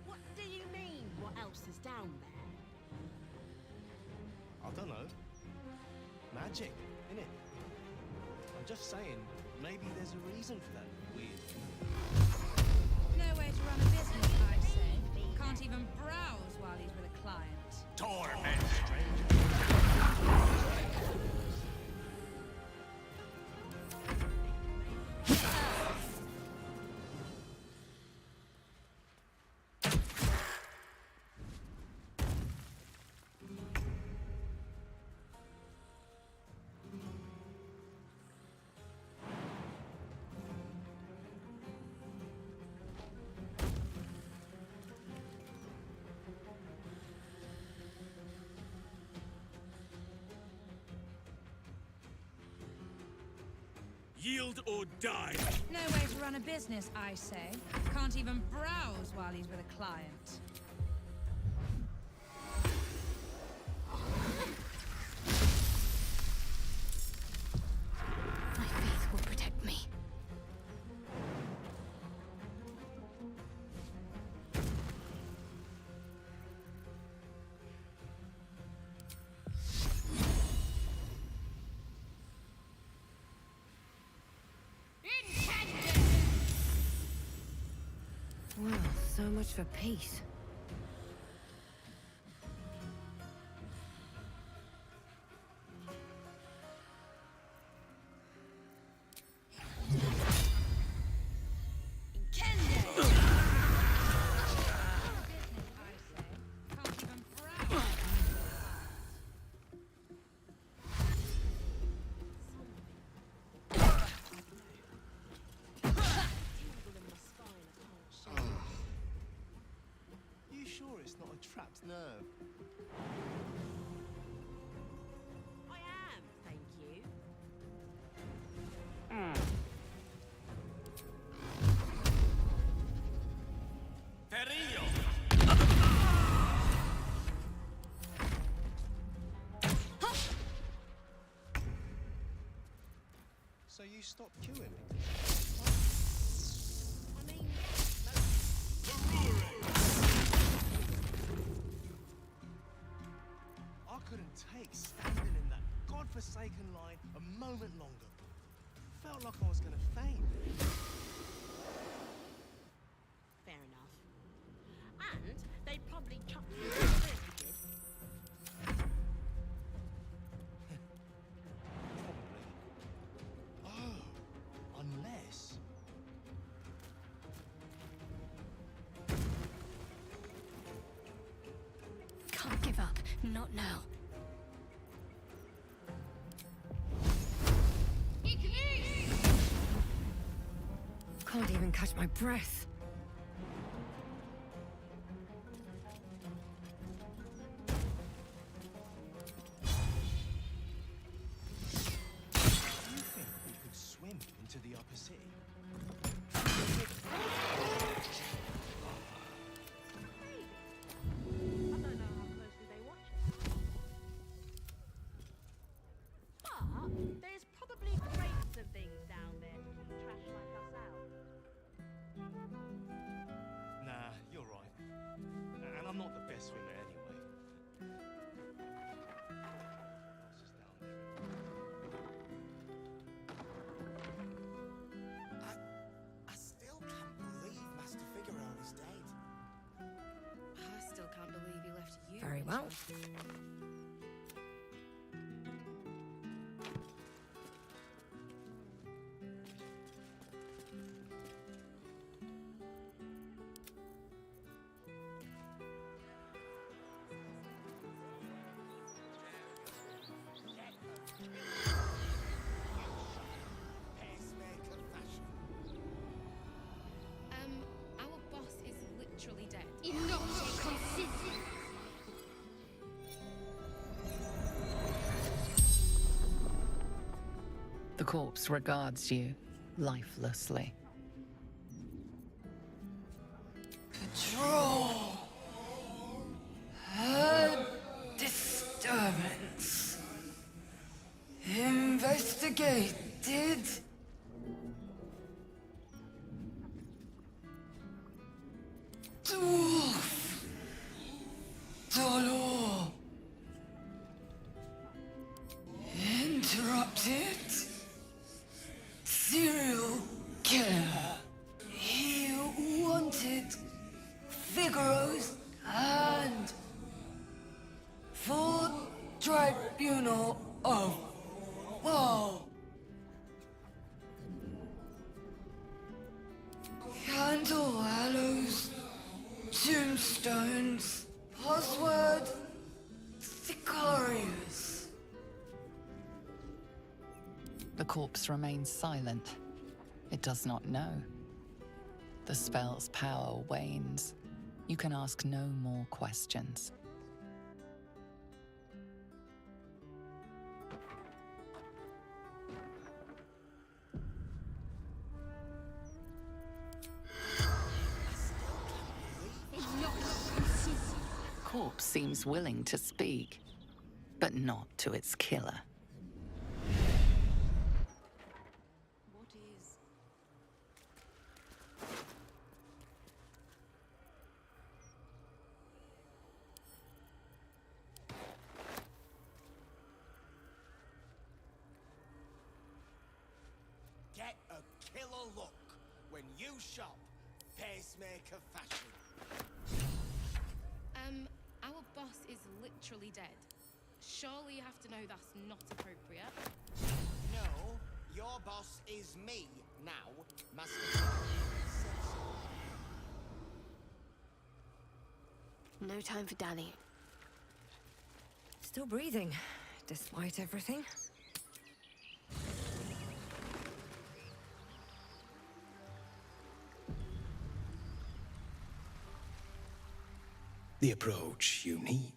S8: What do you mean? What else is down there?
S6: I don't know. Magic, innit? I'm just saying, maybe there's a reason for that weird thing.
S10: No way to run a business, I say. Can't even browse while he's with a client.
S15: Torment.
S2: Yield or die.
S10: No way to run a business, I say. Can't even browse while he's with a client.
S1: My faith will protect me.
S11: Well, so much for peace.
S6: You sure it's not a trapped nerve?
S8: I am, thank you.
S6: So you stopped queuing me?
S8: I mean,
S6: take standing in that godforsaken line a moment longer. Felt like I was gonna faint.
S8: Fair enough. And they probably chucked you in the if you did.
S6: Probably. Oh, unless...
S1: Can't give up. Not now.
S21: Can't even catch my breath.
S6: Do you think we could swim into the upper city?
S8: I don't know how closely they watch it. But there's probably crates and things down there to keep trash like us out.
S6: Nah, you're right. And I'm not the best swimmer anyway.
S5: I still can't believe Master Figaro is dead.
S3: I still can't believe he left you.
S21: Very well.
S5: Pacemaker fashion.
S3: Our boss is literally dead.
S9: The corpse regards you lifelessly.
S21: Patrol! A disturbance. Investigated. Dwarf. Dolor. Interrupted. Serial killer. He wanted Figaro's hand for tribunal of woe. Candle aloes, tombstones, password, Sicarius.
S9: The corpse remains silent. It does not know. The spell's power wanes. You can ask no more questions. Corpse seems willing to speak, but not to its killer.
S8: What is...
S5: Get a killer look when you shop Pacemaker fashion.
S3: Our boss is literally dead. Surely you have to know that's not appropriate.
S5: No, your boss is me now, Master Figaro.
S1: No time for Danny.
S21: Still breathing, despite everything.
S14: The approach unique,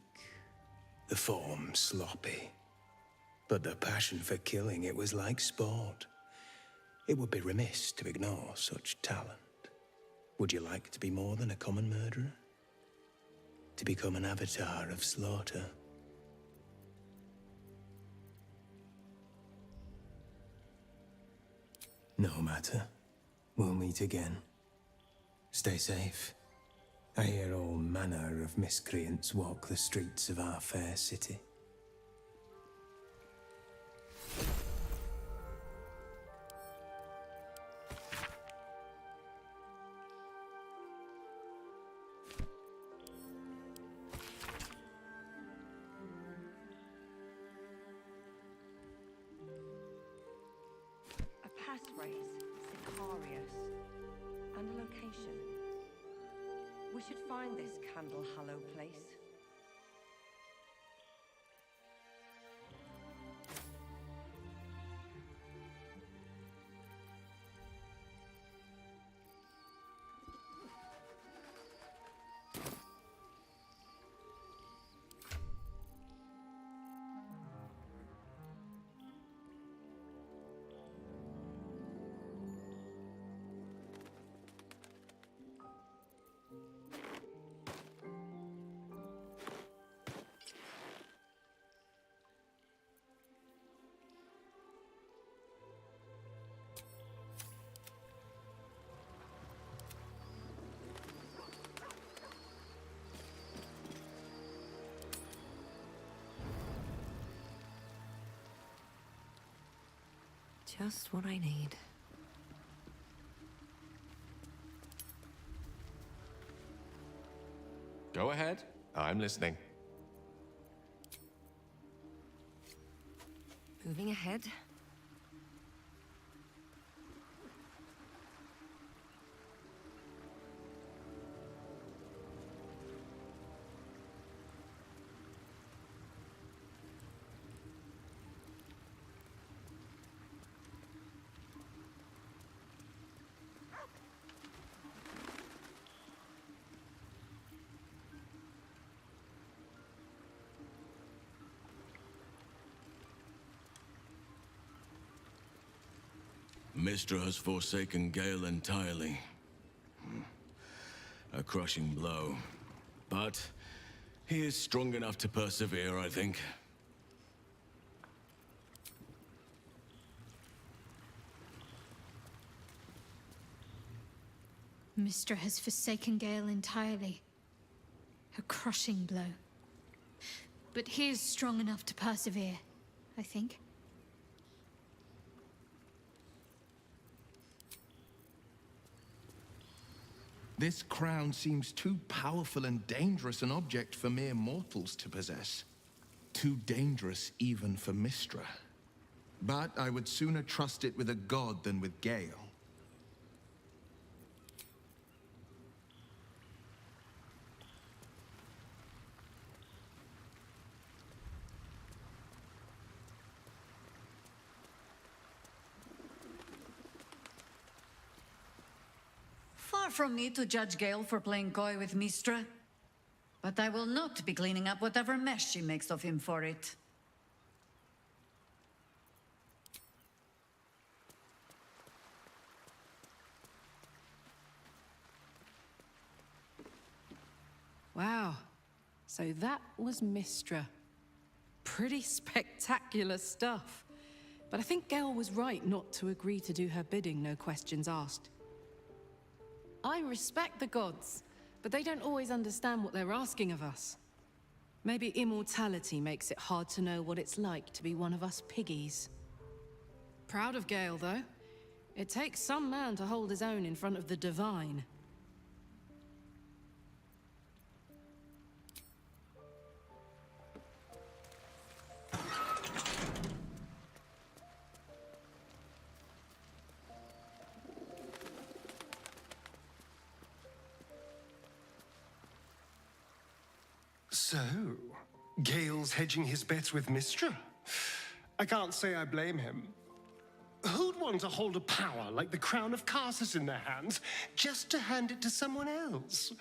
S14: the form sloppy, but the passion for killing, it was like sport. It would be remiss to ignore such talent. Would you like to be more than a common murderer? To become an avatar of slaughter? No matter. We'll meet again. Stay safe. I hear all manner of miscreants walk the streets of our fair city.
S7: We should find this Candle Hollow place.
S21: Just what I need.
S20: Go ahead. I'm listening.
S21: Moving ahead.
S15: Mistra has forsaken Gale entirely. A crushing blow. But he is strong enough to persevere, I think.
S17: Mistra has forsaken Gale entirely. A crushing blow. But he is strong enough to persevere, I think.
S19: This crown seems too powerful and dangerous an object for mere mortals to possess. Too dangerous even for Mistra. But I would sooner trust it with a god than with Gale.
S24: Far from me to judge Gale for playing coy with Mistra, but I will not be cleaning up whatever mess she makes of him for it.
S25: Wow. So that was Mistra. Pretty spectacular stuff. But I think Gale was right not to agree to do her bidding, no questions asked. I respect the gods, but they don't always understand what they're asking of us. Maybe immortality makes it hard to know what it's like to be one of us piggies. Proud of Gale, though. It takes some man to hold his own in front of the divine.
S26: So, Gale's hedging his bets with Mistra? I can't say I blame him. Who'd want to hold a power like the crown of Karsus in their hands just to hand it to someone else?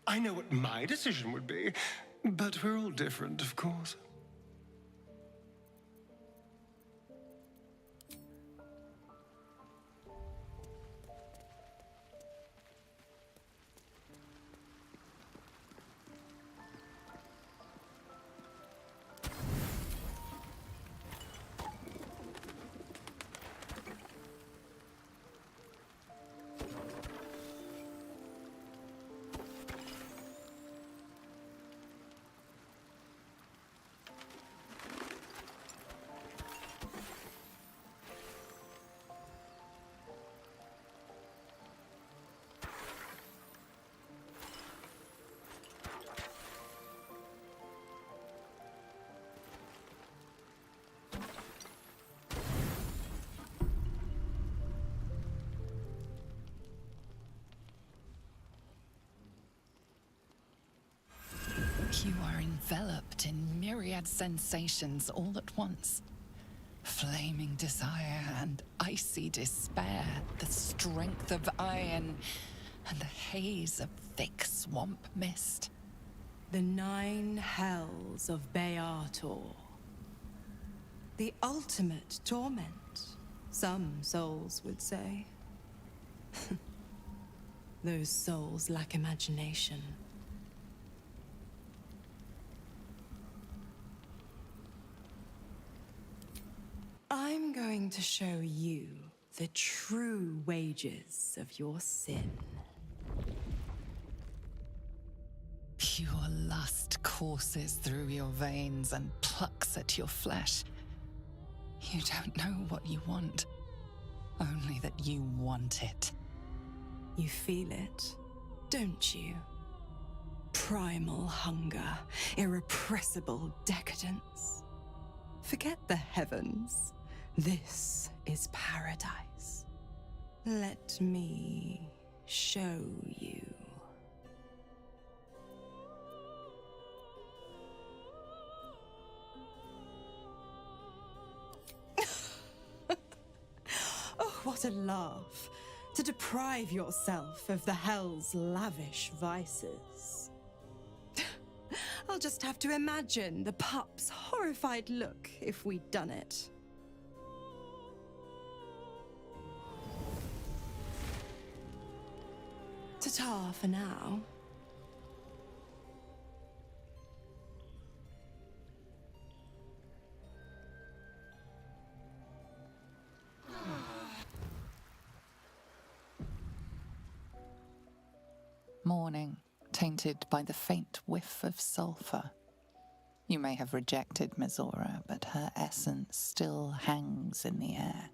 S26: I know what my decision would be, but we're all different, of course.
S9: You are enveloped in myriad sensations all at once. Flaming desire and icy despair, the strength of iron and the haze of thick swamp mist.
S4: The 9 hells of Beator. The ultimate torment, some souls would say. Those souls lack imagination. I'm going to show you the true wages of your sin.
S9: Pure lust courses through your veins and plucks at your flesh. You don't know what you want, only that you want it.
S4: You feel it, don't you? Primal hunger, irrepressible decadence. Forget the heavens. This is paradise. Let me show you. Oh, what a laugh. To deprive yourself of the hell's lavish vices. I'll just have to imagine the pup's horrified look if we'd done it. Ta-ta for now.
S9: Morning, tainted by the faint whiff of sulphur. You may have rejected Mizora, but her essence still hangs in the air.